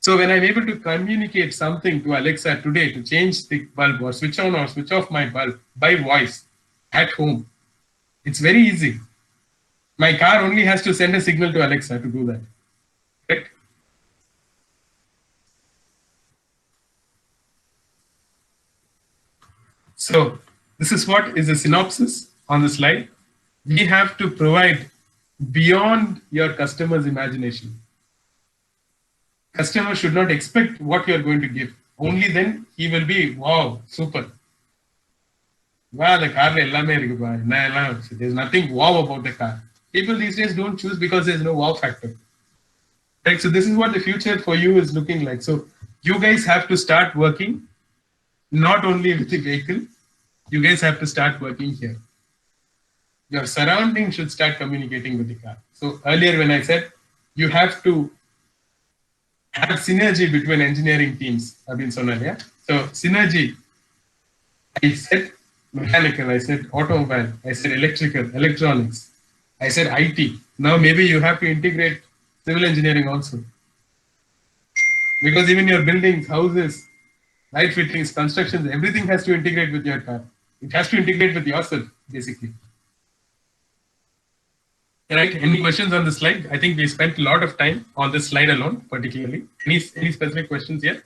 So when I'm able to communicate something to Alexa today to change the bulb or switch on or switch off my bulb by voice at home, it's very easy. My car only has to send a signal to Alexa to do that. Right? So this is what is a synopsis on the slide. We have to provide beyond your customer's imagination. Customer should not expect what you are going to give. Only then he will be, wow, super. Wow, the car, there's nothing wow about the car. People these days don't choose because there's no wow factor. Right? So this is what the future for you is looking like. So you guys have to start working not only with the vehicle, you guys have to start working here. Your surroundings should start communicating with the car. So earlier when I said you have to have synergy between engineering teams, I've been so yeah. So synergy, I said mechanical, I said automobile, I said electrical, electronics, I said IT. Now maybe you have to integrate civil engineering also. Because even your buildings, houses, light fittings, constructions, everything has to integrate with your car. It has to integrate with yourself, basically. Right? Any questions on the slide? I think we spent a lot of time on this slide alone, particularly. Any specific questions here?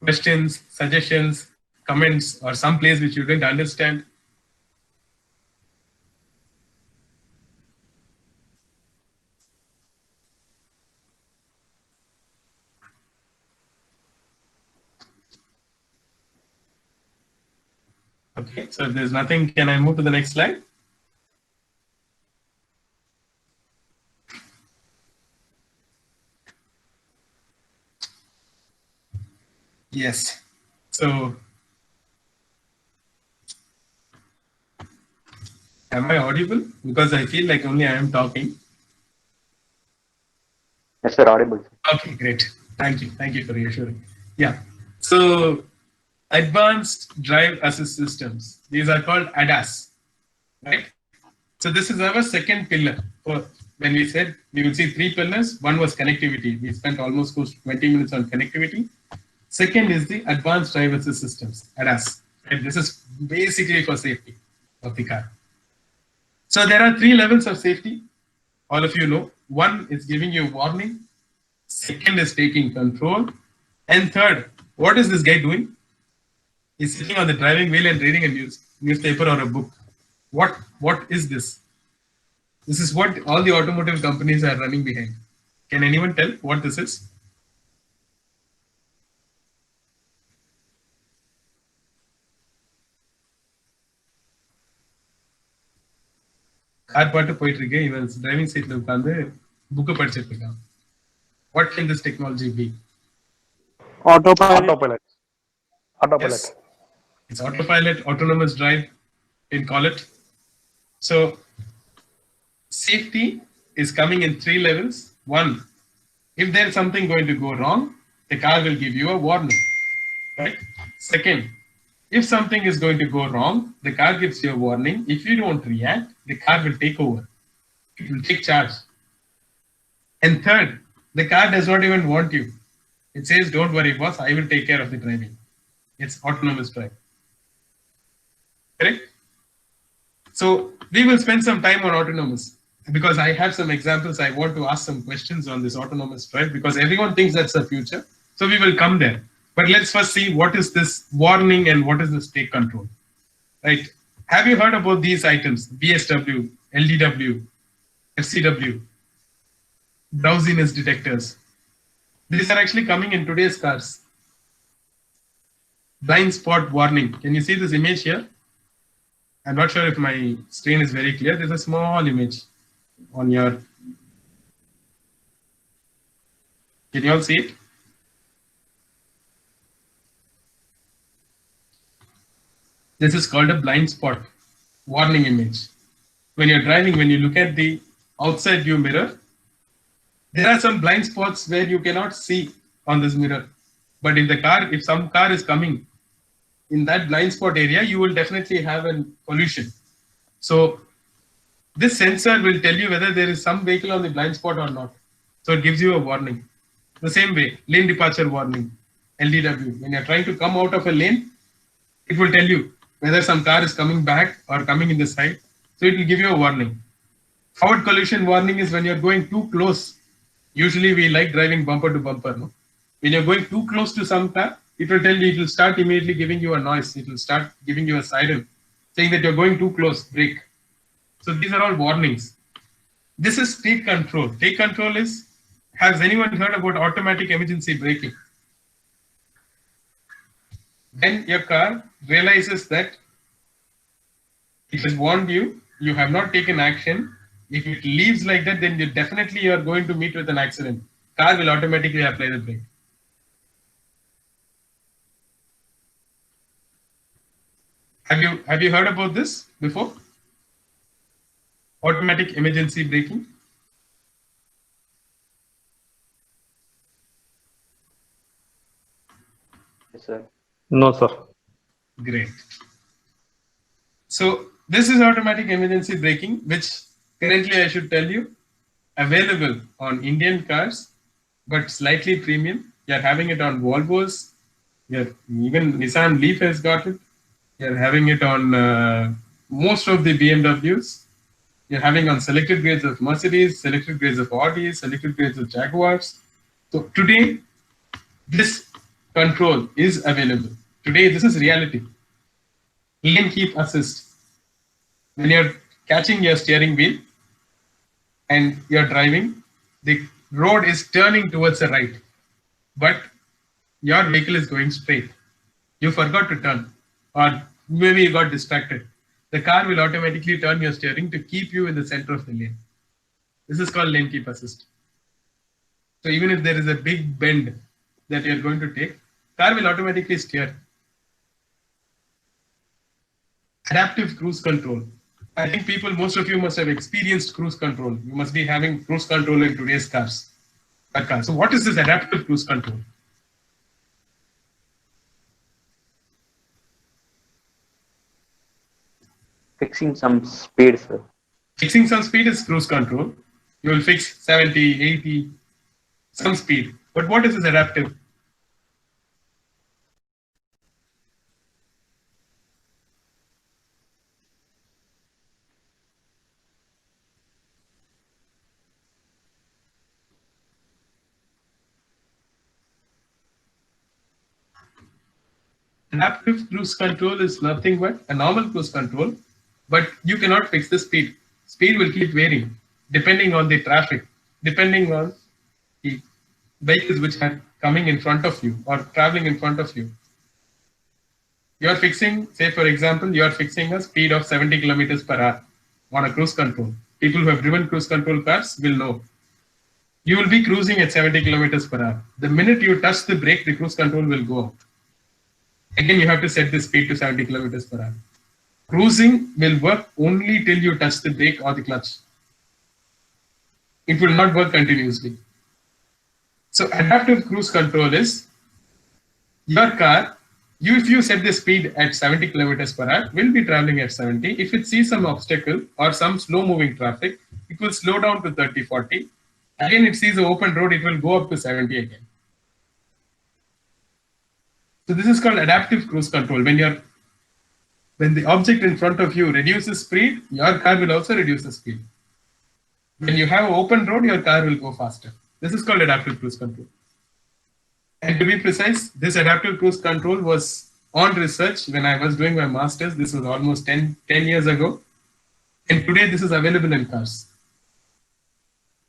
Questions, suggestions, comments, or some place which you didn't understand? Okay, so if there's nothing, can I move to the next slide? Yes. So, am I audible? Because I feel like only I am talking. Yes, sir, audible. Okay, great. Thank you. Thank you for reassuring. Yeah. So, advanced drive assist systems. These are called ADAS, right? So this is our second pillar. When we said we would see 3 pillars, one was connectivity. We spent almost close to 20 minutes on connectivity. Second is the advanced drive assist systems, ADAS. And this is basically for safety of the car. So there are 3 levels of safety. All of you know. One is giving you warning. Second is taking control. And third, what is this guy doing? He's sitting on the driving wheel and reading a newspaper or a book. What is this? This is what all the automotive companies are running behind. Can anyone tell what this is? Car பாட்டு போயிட்டு இருக்கு, இவன் driving சீட்ல உட்கார்ந்து book படிச்சிட்டு இருக்கான். What can this technology be? Autopilot. Yes. It's autopilot, autonomous drive, you can call it. So safety is coming in 3 levels. One, if there's something going to go wrong, the car will give you a warning. Right? Second, if something is going to go wrong, the car gives you a warning. If you don't react, the car will take over. It will take charge. And third, the car does not even want you. It says, don't worry, boss, I will take care of the driving. It's autonomous drive. Correct? So we will spend some time on autonomous because I have some examples. I want to ask some questions on this autonomous drive because everyone thinks that's the future. So we will come there. But let's first see what is this warning and what is this take control. Right? Have you heard about these items? BSW, LDW, FCW, drowsiness detectors. These are actually coming in today's cars. Blind spot warning. Can you see this image here? I'm not sure if my screen is very clear. There's a small image on your. Can you all see it? This is called a blind spot warning image. When you're driving, when you look at the outside view mirror, there are some blind spots where you cannot see on this mirror. But if some car is coming in that blind spot area, you will definitely have a collision. So this sensor will tell you whether there is some vehicle on the blind spot or not. So it gives you a warning. The same way, lane departure warning, LDW. When you're trying to come out of a lane, it will tell you whether some car is coming back or coming in the side. So it will give you a warning. Forward collision warning is when you're going too close. Usually we like driving bumper to bumper. No? When you're going too close to some car, it will tell you, it will start immediately giving you a noise. It will start giving you a siren saying that you're going too close, brake. So these are all warnings. This is take control. Take control is, has anyone heard about automatic emergency braking? When your car realizes that it has warned you, you have not taken action. If it leaves like that, then you are going to meet with an accident. Car will automatically apply the brake. Have you heard about this before? Automatic emergency braking. Yes, sir. No, sir. Great. So this is automatic emergency braking, which currently I should tell you available on Indian cars, but slightly premium. You're having it on Volvos. Even Nissan Leaf has got it. You're having it on most of the BMWs. You're having on selected grades of Mercedes, selected grades of Audi, selected grades of Jaguars. So today, this control is available. Today, this is reality. Lane keep assist. When you're catching your steering wheel and you're driving, the road is turning towards the right, but your vehicle is going straight. You forgot to turn, or maybe you got distracted. The car will automatically turn your steering to keep you in the center of the lane. This is called lane keep assist. So even if there is a big bend that you're going to take, car will automatically steer. Adaptive cruise control. I think most of you must have experienced cruise control. You must be having cruise control in today's cars. So what is this adaptive cruise control? Fixing some speed, sir. Fixing some speed is cruise control. You will fix 70, 80, some speed. But what is this adaptive? Adaptive cruise control is nothing but a normal cruise control, but you cannot fix the speed. Speed will keep varying depending on the traffic, depending on the vehicles which are coming in front of you or traveling in front of you. You are fixing, say for example, you are fixing a speed of 70 kilometers per hour on a cruise control. People who have driven cruise control cars will know. You will be cruising at 70 kilometers per hour. The minute you touch the brake, the cruise control will go out. Again, you have to set the speed to 70 kilometers per hour. Cruising will work only till you touch the brake or the clutch. It will not work continuously. So adaptive cruise control is your car, if you set the speed at 70 kilometers per hour, will be traveling at 70. If it sees some obstacle or some slow moving traffic, it will slow down to 30, 40. Again, it sees an open road, it will go up to 70 again. So this is called adaptive cruise control. When the object in front of you reduces speed, your car will also reduce the speed. When you have an open road, your car will go faster. This is called adaptive cruise control. And to be precise, this adaptive cruise control was on research when I was doing my master's. This was almost 10 years ago. And today this is available in cars.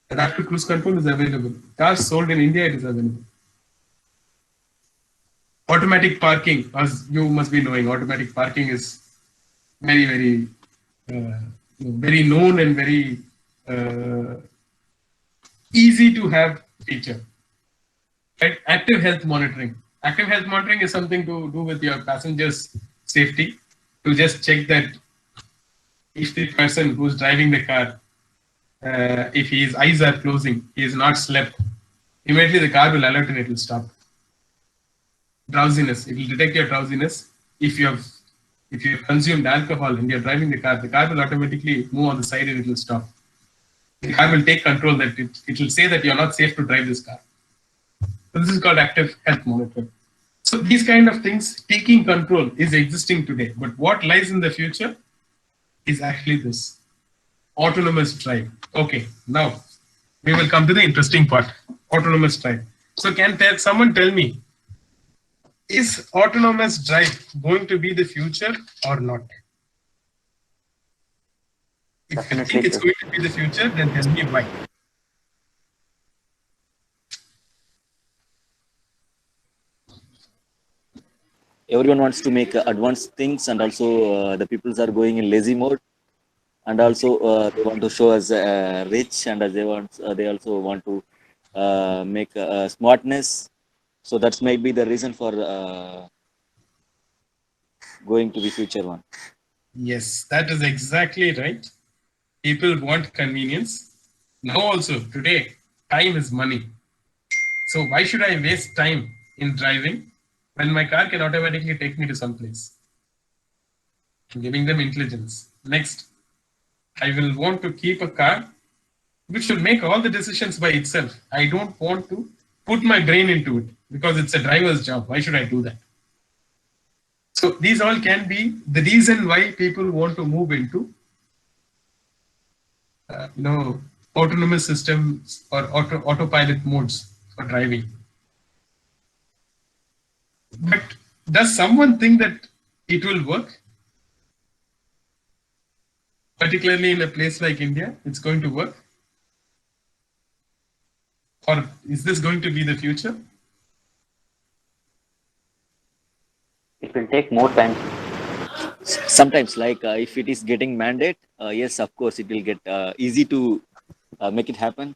Adaptive cruise control is available. Cars sold in India, it is available. Automatic parking, as you must be knowing, automatic parking is very, very, very known and very easy to have feature. Right? Active health monitoring. Active health monitoring is something to do with your passengers' safety, to just check that if the person who's driving the car, if his eyes are closing, he is not slept, immediately the car will alert and it will stop. Drowsiness, it will detect your drowsiness. If you have consumed alcohol and you're driving the car will automatically move on the side and it will stop. The car will take control, that it will say that you're not safe to drive this car. So this is called active health monitoring. So these kind of things, taking control is existing today. But what lies in the future is actually this, autonomous drive. Okay, now we will come to the interesting part, autonomous drive. So can someone tell me, is autonomous drive going to be the future or not? If you think it's going to be the future, then tell me why. Everyone wants to make advanced things, and also the peoples are going in lazy mode, and also they want to show us rich, and they also want to make smartness. So that might be the reason for going to the future one. Yes, that is exactly right. People want convenience. Now also, today, time is money. So why should I waste time in driving when my car can automatically take me to some place? I'm giving them intelligence. Next, I will want to keep a car which will make all the decisions by itself. I don't want to put my brain into it because it's a driver's job. Why should I do that? So these all can be the reason why people want to move into autonomous systems or autopilot modes for driving. But does someone think that it will work? Particularly in a place like India, it's going to work? Or is this going to be the future? It will take more time. Sometimes, like if it is getting mandate, yes, of course, it will get easy to make it happen.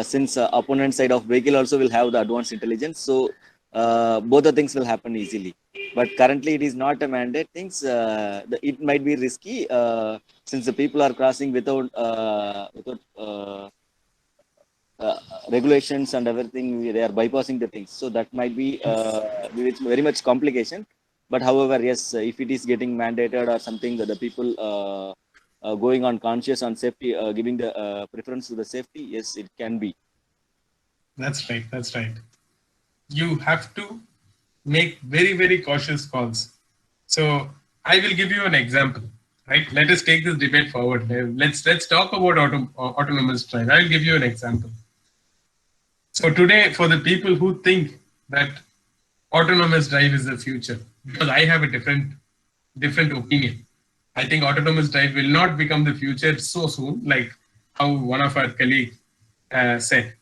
Since opponent side of vehicle also will have the advanced intelligence, so both the things will happen easily. But currently, it is not a mandate. Things it might be risky since the people are crossing without regulations and everything. They are bypassing the things, so that might be very much complication. But however, yes, if it is getting mandated or something that the people going on conscious on safety, giving the preference to the safety, yes, it can be. That's right. That's right. You have to make very, very cautious calls. So I will give you an example. Right? Let us take this debate forward. Let's talk about autonomous drive. I'll give you an example. So today, for the people who think that autonomous drive is the future, because I have a different opinion. I think autonomous drive will not become the future so soon, like how one of our colleagues said.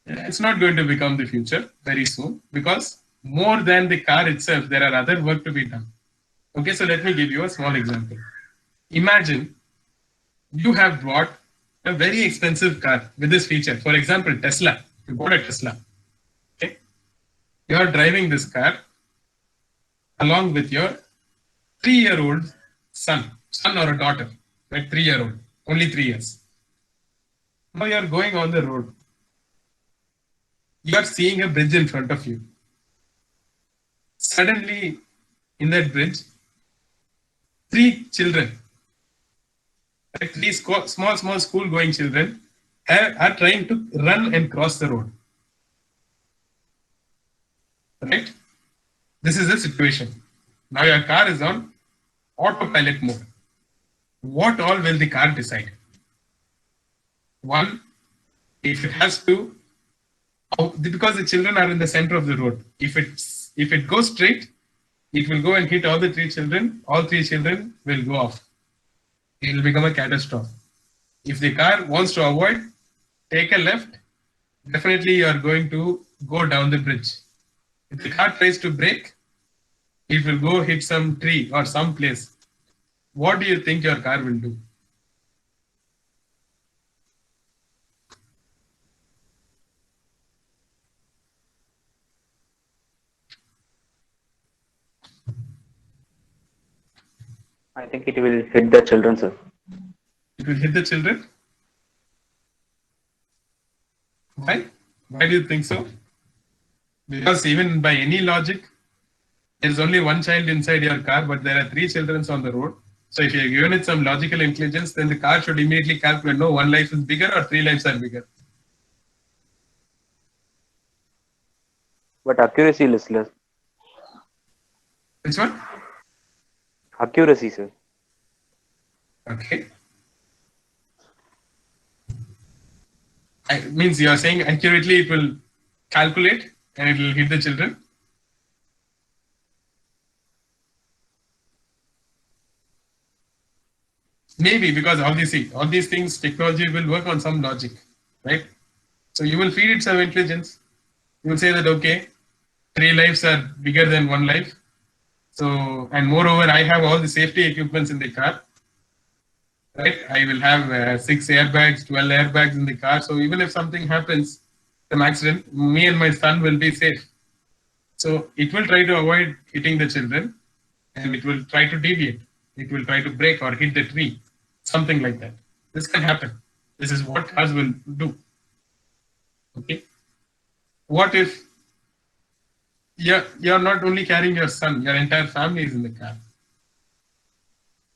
It's not going to become the future very soon because more than the car itself, there are other work to be done. Okay, so let me give you a small example. Imagine you have bought a very expensive car with this feature. For example, Tesla. You bought a Tesla. Okay, you are driving this car along with your 3-year-old son or a daughter, right? 3-year-old, only 3 years. Now you are going on the road. You are seeing a bridge in front of you. Suddenly, in that bridge, 3 children, like 3 small school-going children, are trying to run and cross the road. Right? This is the situation. Now your car is on autopilot mode. What all will the car decide? One, if it has to, because the children are in the center of the road. If it goes straight, it will go and hit all the 3 children. All 3 children will go off. It will become a catastrophe. If the car wants to avoid, take a left, definitely you are going to go down the bridge. If the car tries to brake, it will go hit some tree or some place. What do you think your car will do? I think it will hit the children, sir. It will hit the children? Why? Why do you think so? Because even by any logic, there is only one child inside your car, but there are 3 children on the road. So if you have given it some logical intelligence, then the car should immediately calculate, no, 1 life is bigger or 3 lives are bigger. But accuracy is less. Which one? Accuracy, sir. Okay. Means you are saying accurately it will calculate and it will hit the children? Maybe, because all these things, technology will work on some logic, right? So you will feed it some intelligence. You will say that, okay, 3 lives are bigger than 1 life. So, and moreover, I have all the safety equipments in the car, right? I will have 6 airbags, 12 airbags in the car. So even if something happens, some accident, me and my son will be safe. So it will try to avoid hitting the children and it will try to deviate. It will try to brake or hit the tree, something like that. This can happen. This is what cars will do. Okay. What if you're not only carrying your son, your entire family is in the car?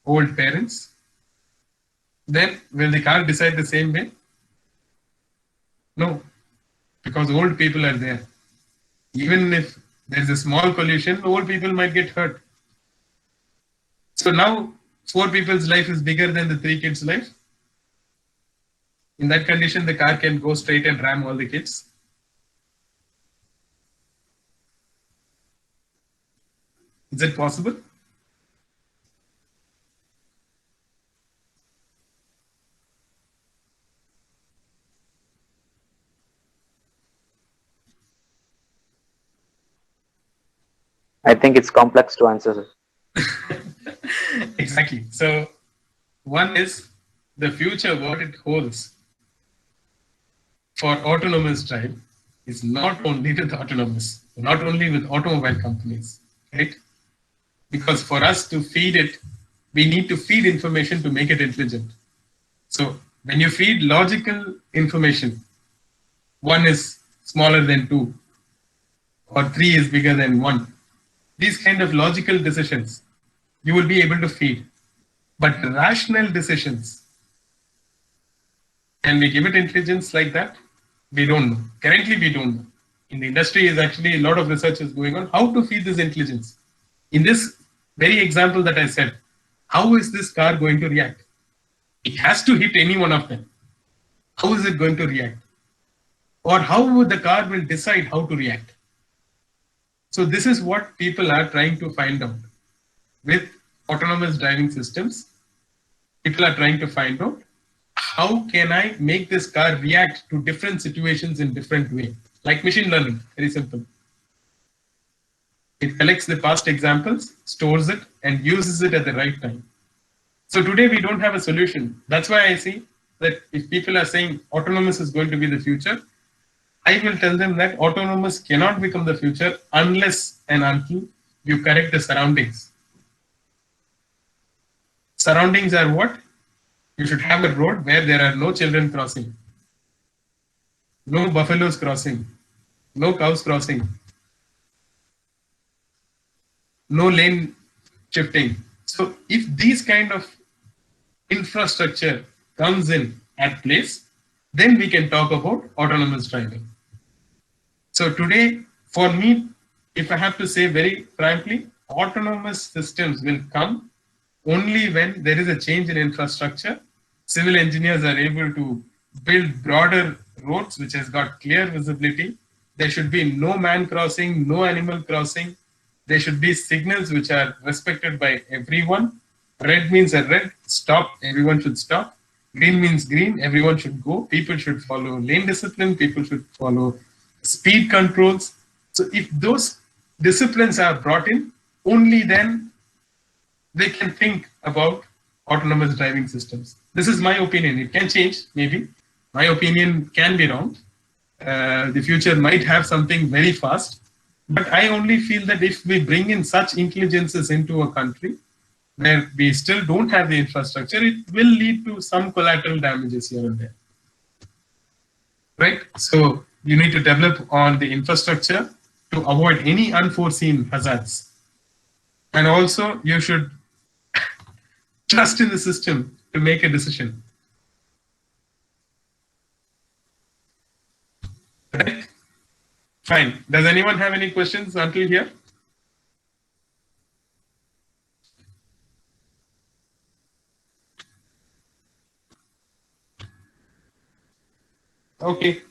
Old parents. Then will the car decide the same way? No, because old people are there. Even if there's a small collision, old people might get hurt. So now 4 people's life is bigger than the 3 kids' life. In that condition, the car can go straight and ram all the kids. Is it possible? I think it's complex to answer, sir. Exactly. So one is the future, what it holds for autonomous drive is not only with automobile companies, right? Because for us to feed it, we need to feed information to make it intelligent. So when you feed logical information, 1 is smaller than 2 or 3 is bigger than 1. These kind of logical decisions you will be able to feed. But rational decisions, can we give it intelligence like that? We don't know. Currently, we don't know. In the industry, is actually a lot of research is going on how to feed this intelligence. In this very example that I said, how is this car going to react? It has to hit any one of them. How is it going to react? Or how would the car will decide how to react? So this is what people are trying to find out with autonomous driving systems. People are trying to find out, how can I make this car react to different situations in different way? Like machine learning, very simple. It collects the past examples, stores it, and uses it at the right time. So today we don't have a solution. That's why I see that if people are saying autonomous is going to be the future, I will tell them that autonomous cannot become the future unless and until you correct the surroundings. Surroundings are what? You should have a road where there are no children crossing, no buffaloes crossing, no cows crossing, no lane shifting. So if these kind of infrastructure comes in at place, then we can talk about autonomous driving. So today, for me, if I have to say very frankly, autonomous systems will come only when there is a change in infrastructure. Civil engineers are able to build broader roads which has got clear visibility. There should be no man crossing, no animal crossing. There should be signals which are respected by everyone. Red means a red, stop, everyone should stop. Green means green, everyone should go. People should follow lane discipline, people should follow speed controls. So if those disciplines are brought in, only then they can think about autonomous driving systems. This is my opinion. It can change, maybe. My opinion can be wrong. The future might have something very fast. But I only feel that if we bring in such intelligences into a country where we still don't have the infrastructure, it will lead to some collateral damages here and there. Right? So you need to develop on the infrastructure to avoid any unforeseen hazards. And also you should trust in the system to make a decision. Right? Fine. Does anyone have any questions until here? Okay.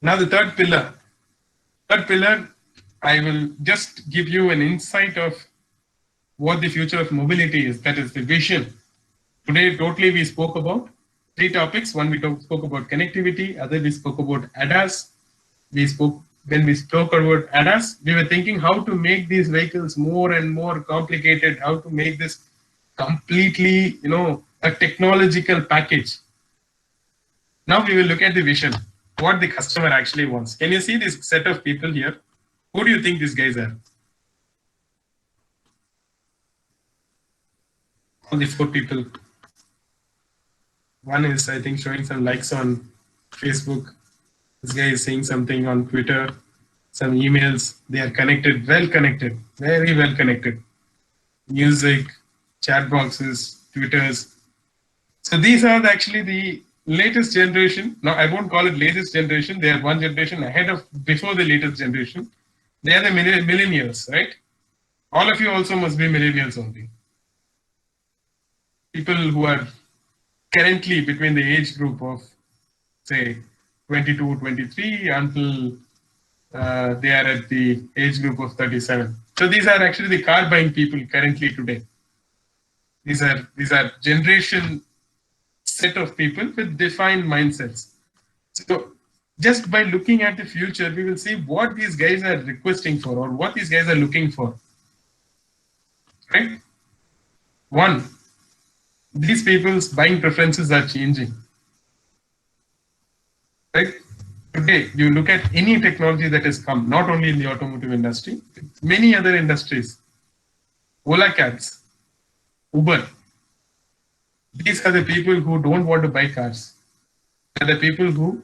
Now the third pillar. Third pillar, I will just give you an insight of what the future of mobility is. That is the vision. Today, totally we spoke about three topics. One, we spoke about connectivity. Other, we spoke about ADAS. When we spoke about ADAS, we were thinking how to make these vehicles more and more complicated, how to make this completely, a technological package. Now we will look at the vision, what the customer actually wants. Can you see this set of people here? Who do you think these guys are? All the four people. One is, I think, showing some likes on Facebook. This guy is saying something on Twitter, some emails. They are connected, well connected, very well connected. Music, chat boxes, Twitters. So these are actually the latest generation. Now, I won't call it latest generation. They are one generation ahead of, before the latest generation. They are the millennials, right? All of you also must be millennials only. People who are currently between the age group of, say, 22, 23 until they are at the age group of 37. So these are actually the car buying people currently today. These are generation set of people with defined mindsets. So just by looking at the future, we will see what these guys are requesting for or what these guys are looking for. Right? One, these people's buying preferences are changing. Right? Today, you look at any technology that has come, not only in the automotive industry, many other industries. Ola cabs, Uber. These are the people who don't want to buy cars. They are the people who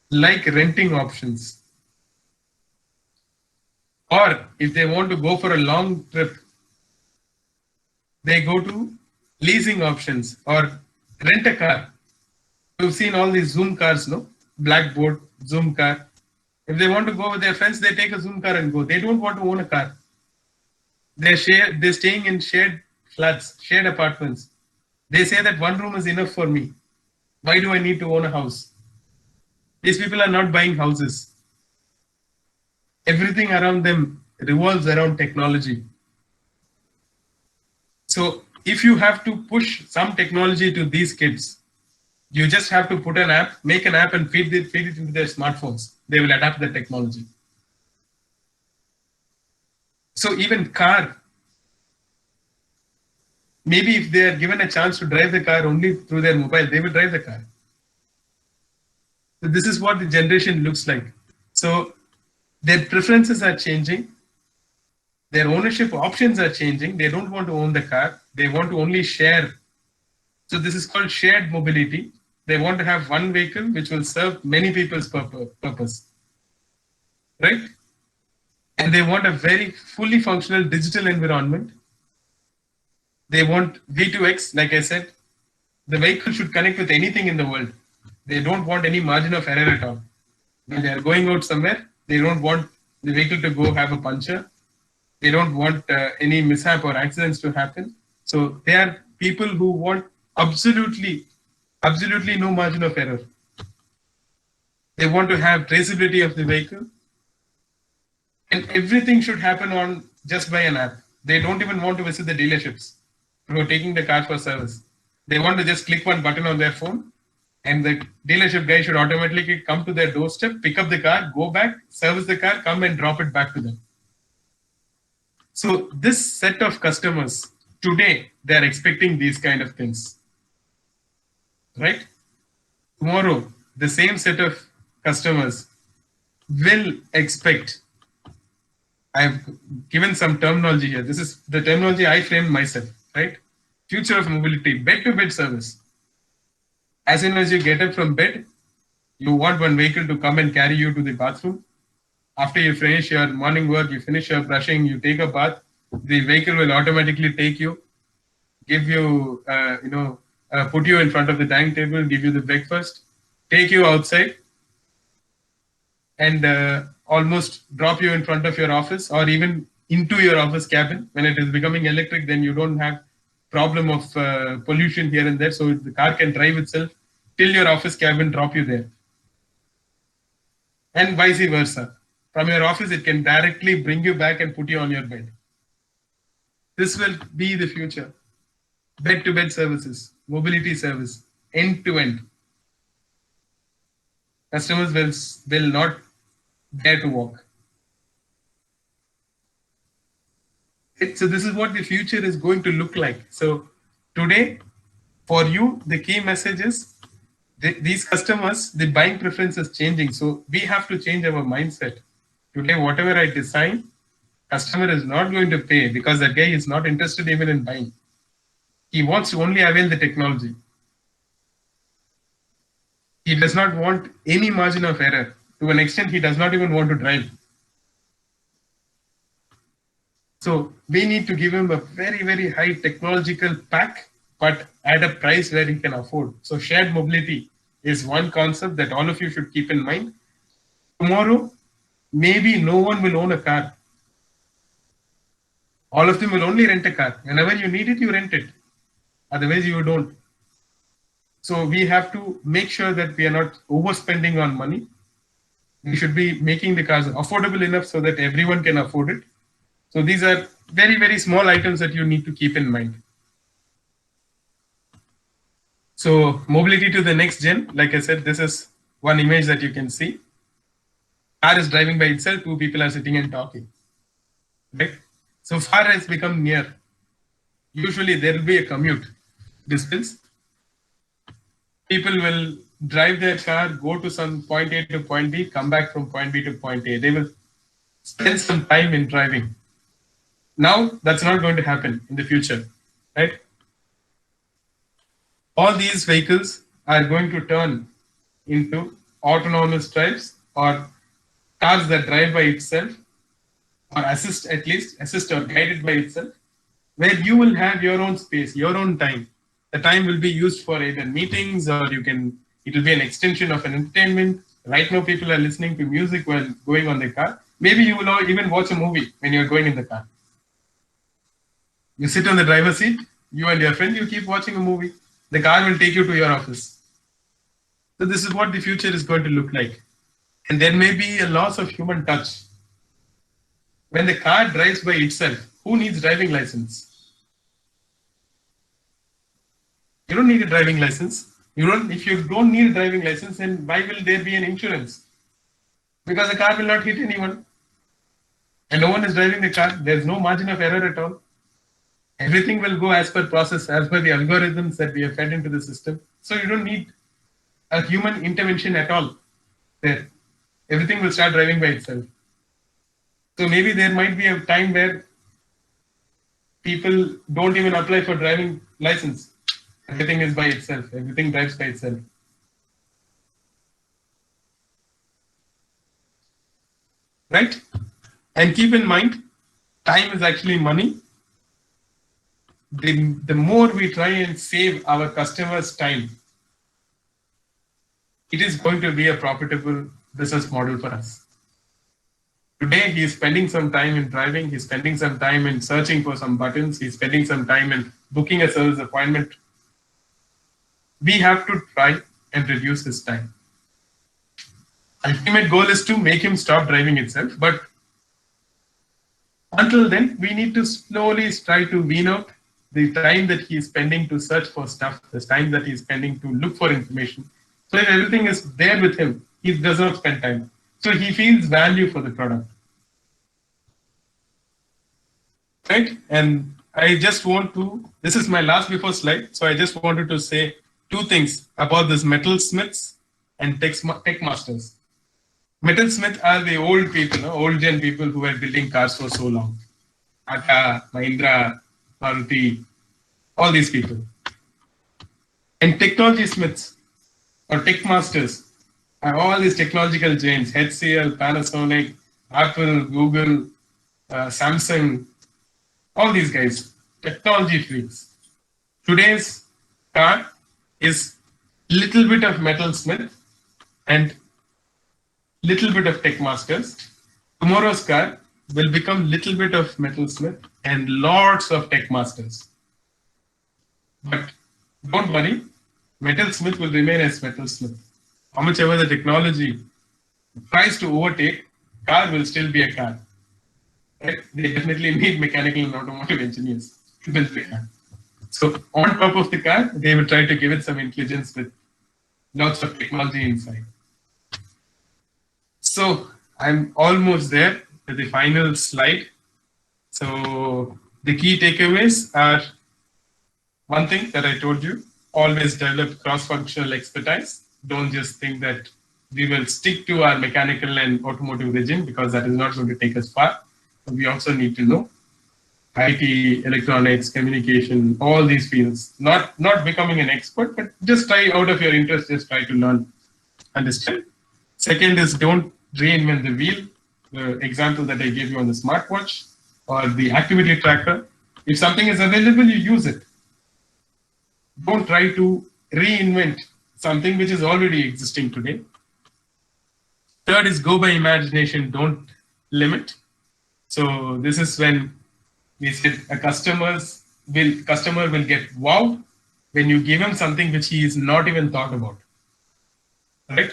like renting options. Or if they want to go for a long trip, they go to leasing options or rent a car. You've seen all these Zoom cars, no? Blackboard, Zoom car. If they want to go with their friends, they take a Zoom car and go. They don't want to own a car. They're staying in shared flats, shared apartments. They say that one room is enough for me. Why do I need to own a house? These people are not buying houses. Everything around them revolves around technology. So if you have to push some technology to these kids, you just have to put an app, make an app and feed it into their smartphones. They will adapt the technology. So even car, maybe if they are given a chance to drive the car only through their mobile, they will drive the car. So this is what the generation looks like. So their preferences are changing. Their ownership options are changing. They don't want to own the car. They want to only share. So this is called shared mobility. They want to have one vehicle which will serve many people's purpose. Right? And they want a very fully functional digital environment. They want V2X, like I said. The vehicle should connect with anything in the world. They don't want any margin of error at all. When they are going out somewhere, they don't want the vehicle to go have a puncture. They don't want any mishap or accidents to happen. So they are people who want absolutely no margin of error. They want to have traceability of the vehicle. And everything should happen on just by an app. They don't even want to visit the dealerships who are taking the car for service. They want to just click one button on their phone and the dealership guy should automatically come to their doorstep, pick up the car, go back, service the car, come and drop it back to them. So this set of customers, today, they are expecting these kind of things. Right? Tomorrow, the same set of customers will expect. I've given some terminology here. This is the terminology I framed myself, right? Future of mobility, bed-to-bed service. As soon as you get up from bed, you want one vehicle to come and carry you to the bathroom. After you finish your morning work, you finish your brushing, you take a bath, the vehicle will automatically take you, give you, put you in front of the dining table, give you the breakfast, take you outside, and almost drop you in front of your office or even into your office cabin. When it is becoming electric, then you don't have problem of pollution here and there. So the car can drive itself till your office cabin, drop you there. And vice versa. From your office, it can directly bring you back and put you on your bed. This will be the future. Bed-to-bed services, mobility service, end-to-end. Customers will not dare to walk. So this is what the future is going to look like. So today, for you, the key message is these customers, the buying preference is changing. So we have to change our mindset. Today, whatever I design, customer is not going to pay because that guy is not interested even in buying. He wants to only avail the technology. He does not want any margin of error. To an extent, he does not even want to drive. So we need to give him a very, very high technological pack, but at a price where he can afford. So shared mobility is one concept that all of you should keep in mind. Tomorrow, maybe no one will own a car. All of them will only rent a car. Whenever you need it, you rent it. Otherwise, you don't. So we have to make sure that we are not overspending on money. We should be making the cars affordable enough so that everyone can afford it. So these are very, very small items that you need to keep in mind. So mobility to the next gen, like I said, this is one image that you can see. Car is driving by itself, two people are sitting and talking. Right? So far has become near. Usually there will be a commute distance. People will drive their car, go to some point A to point B, come back from point B to point A. They will spend some time in driving. Now that's not going to happen in the future, right? All these vehicles are going to turn into autonomous drives or cars that drive by itself or assist or guided by itself, where you will have your own space, your own time. The time will be used for either meetings or it will be an extension of an entertainment. Right now people are listening to music while going on the car. Maybe you will even watch a movie when you're going in the car. You sit on the driver's seat, you and your friend, you keep watching a movie. The car will take you to your office. So this is what the future is going to look like. And there may be a loss of human touch. when the car drives by itself, who needs driving license? You don't need a driving license. If you don't need a driving license, then why will there be an insurance? Because the car will not hit anyone. And no one is driving the car. There's no margin of error at all. Everything will go as per process, as per the algorithms that we have fed into the system. So you don't need a human intervention at all there. Everything will start driving by itself. So maybe there might be a time where people don't even apply for driving license. Everything is by itself. Everything drives by itself. Right? And keep in mind, time is actually money. The more we try and save our customers' time, it is going to be a profitable business model for us. Today, he is spending some time in driving. He's spending some time in searching for some buttons. He's spending some time in booking a service appointment. We have to try and reduce his time. Ultimate goal is to make him stop driving itself. But until then, we need to slowly try to wean out the time that he is spending to search for stuff, the time that he is spending to look for information. So if everything is there with him, he does not spend time. So he feels value for the product. Right? And I just want to, this is my last before slide. So I just wanted to say two things about this metalsmiths and tech masters. Metalsmith are the old people, old gen people who were building cars for so long. Tata, Mahindra, Maruti, all these people. And technology smiths or tech masters are all these technological giants, HCL, Panasonic, Apple, Google, Samsung, all these guys, technology freaks. Today's car is little bit of metalsmith and little bit of tech masters. Tomorrow's car will become little bit of metalsmith and lots of tech masters. But don't worry, metalsmith will remain as metalsmith. How much ever the technology tries to overtake, car will still be a car. Right? They definitely need mechanical and automotive engineers to build the car. So on top of the car, they will try to give it some intelligence with lots of technology inside. So I'm almost there with the final slide. So the key takeaways are one thing that I told you, always develop cross-functional expertise. Don't just think that we will stick to our mechanical and automotive regime because that is not going to take us far. We also need to know IT, electronics, communication, all these fields. Not becoming an expert, but just try out of your interest, just try to learn, understand. Second is don't reinvent the wheel. The example that I gave you on the smartwatch or the activity tracker. If something is available, you use it. Don't try to reinvent something which is already existing today. Third is go by imagination, don't limit. So this is when we said a customer will get wow when you give him something which he is not even thought about. Right?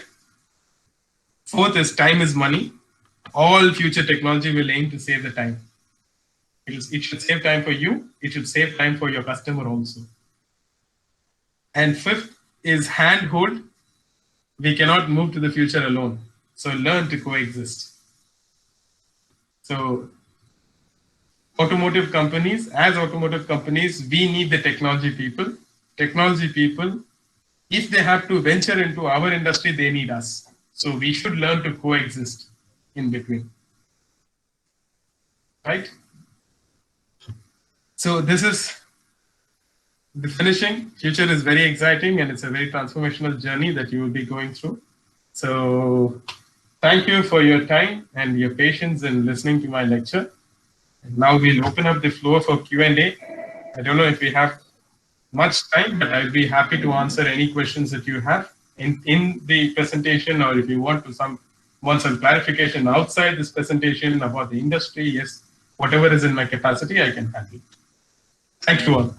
Fourth is time is money. All future technology will aim to save the time. It should save time for you. It should save time for your customer also. And fifth is handhold. We cannot move to the future alone. So learn to coexist. So automotive companies, we need the technology people. Technology people, if they have to venture into our industry, they need us. So we should learn to coexist in between. Right? So this is the finishing. Future is very exciting and it's a very transformational journey that you will be going through. So thank you for your time and your patience in listening to my lecture. And now we'll open up the floor for Q&A. I don't know if we have much time, but I'd be happy to answer any questions that you have in the presentation, or if you want some clarification outside this presentation about the industry, yes, whatever is in my capacity, I can handle. Thank you all.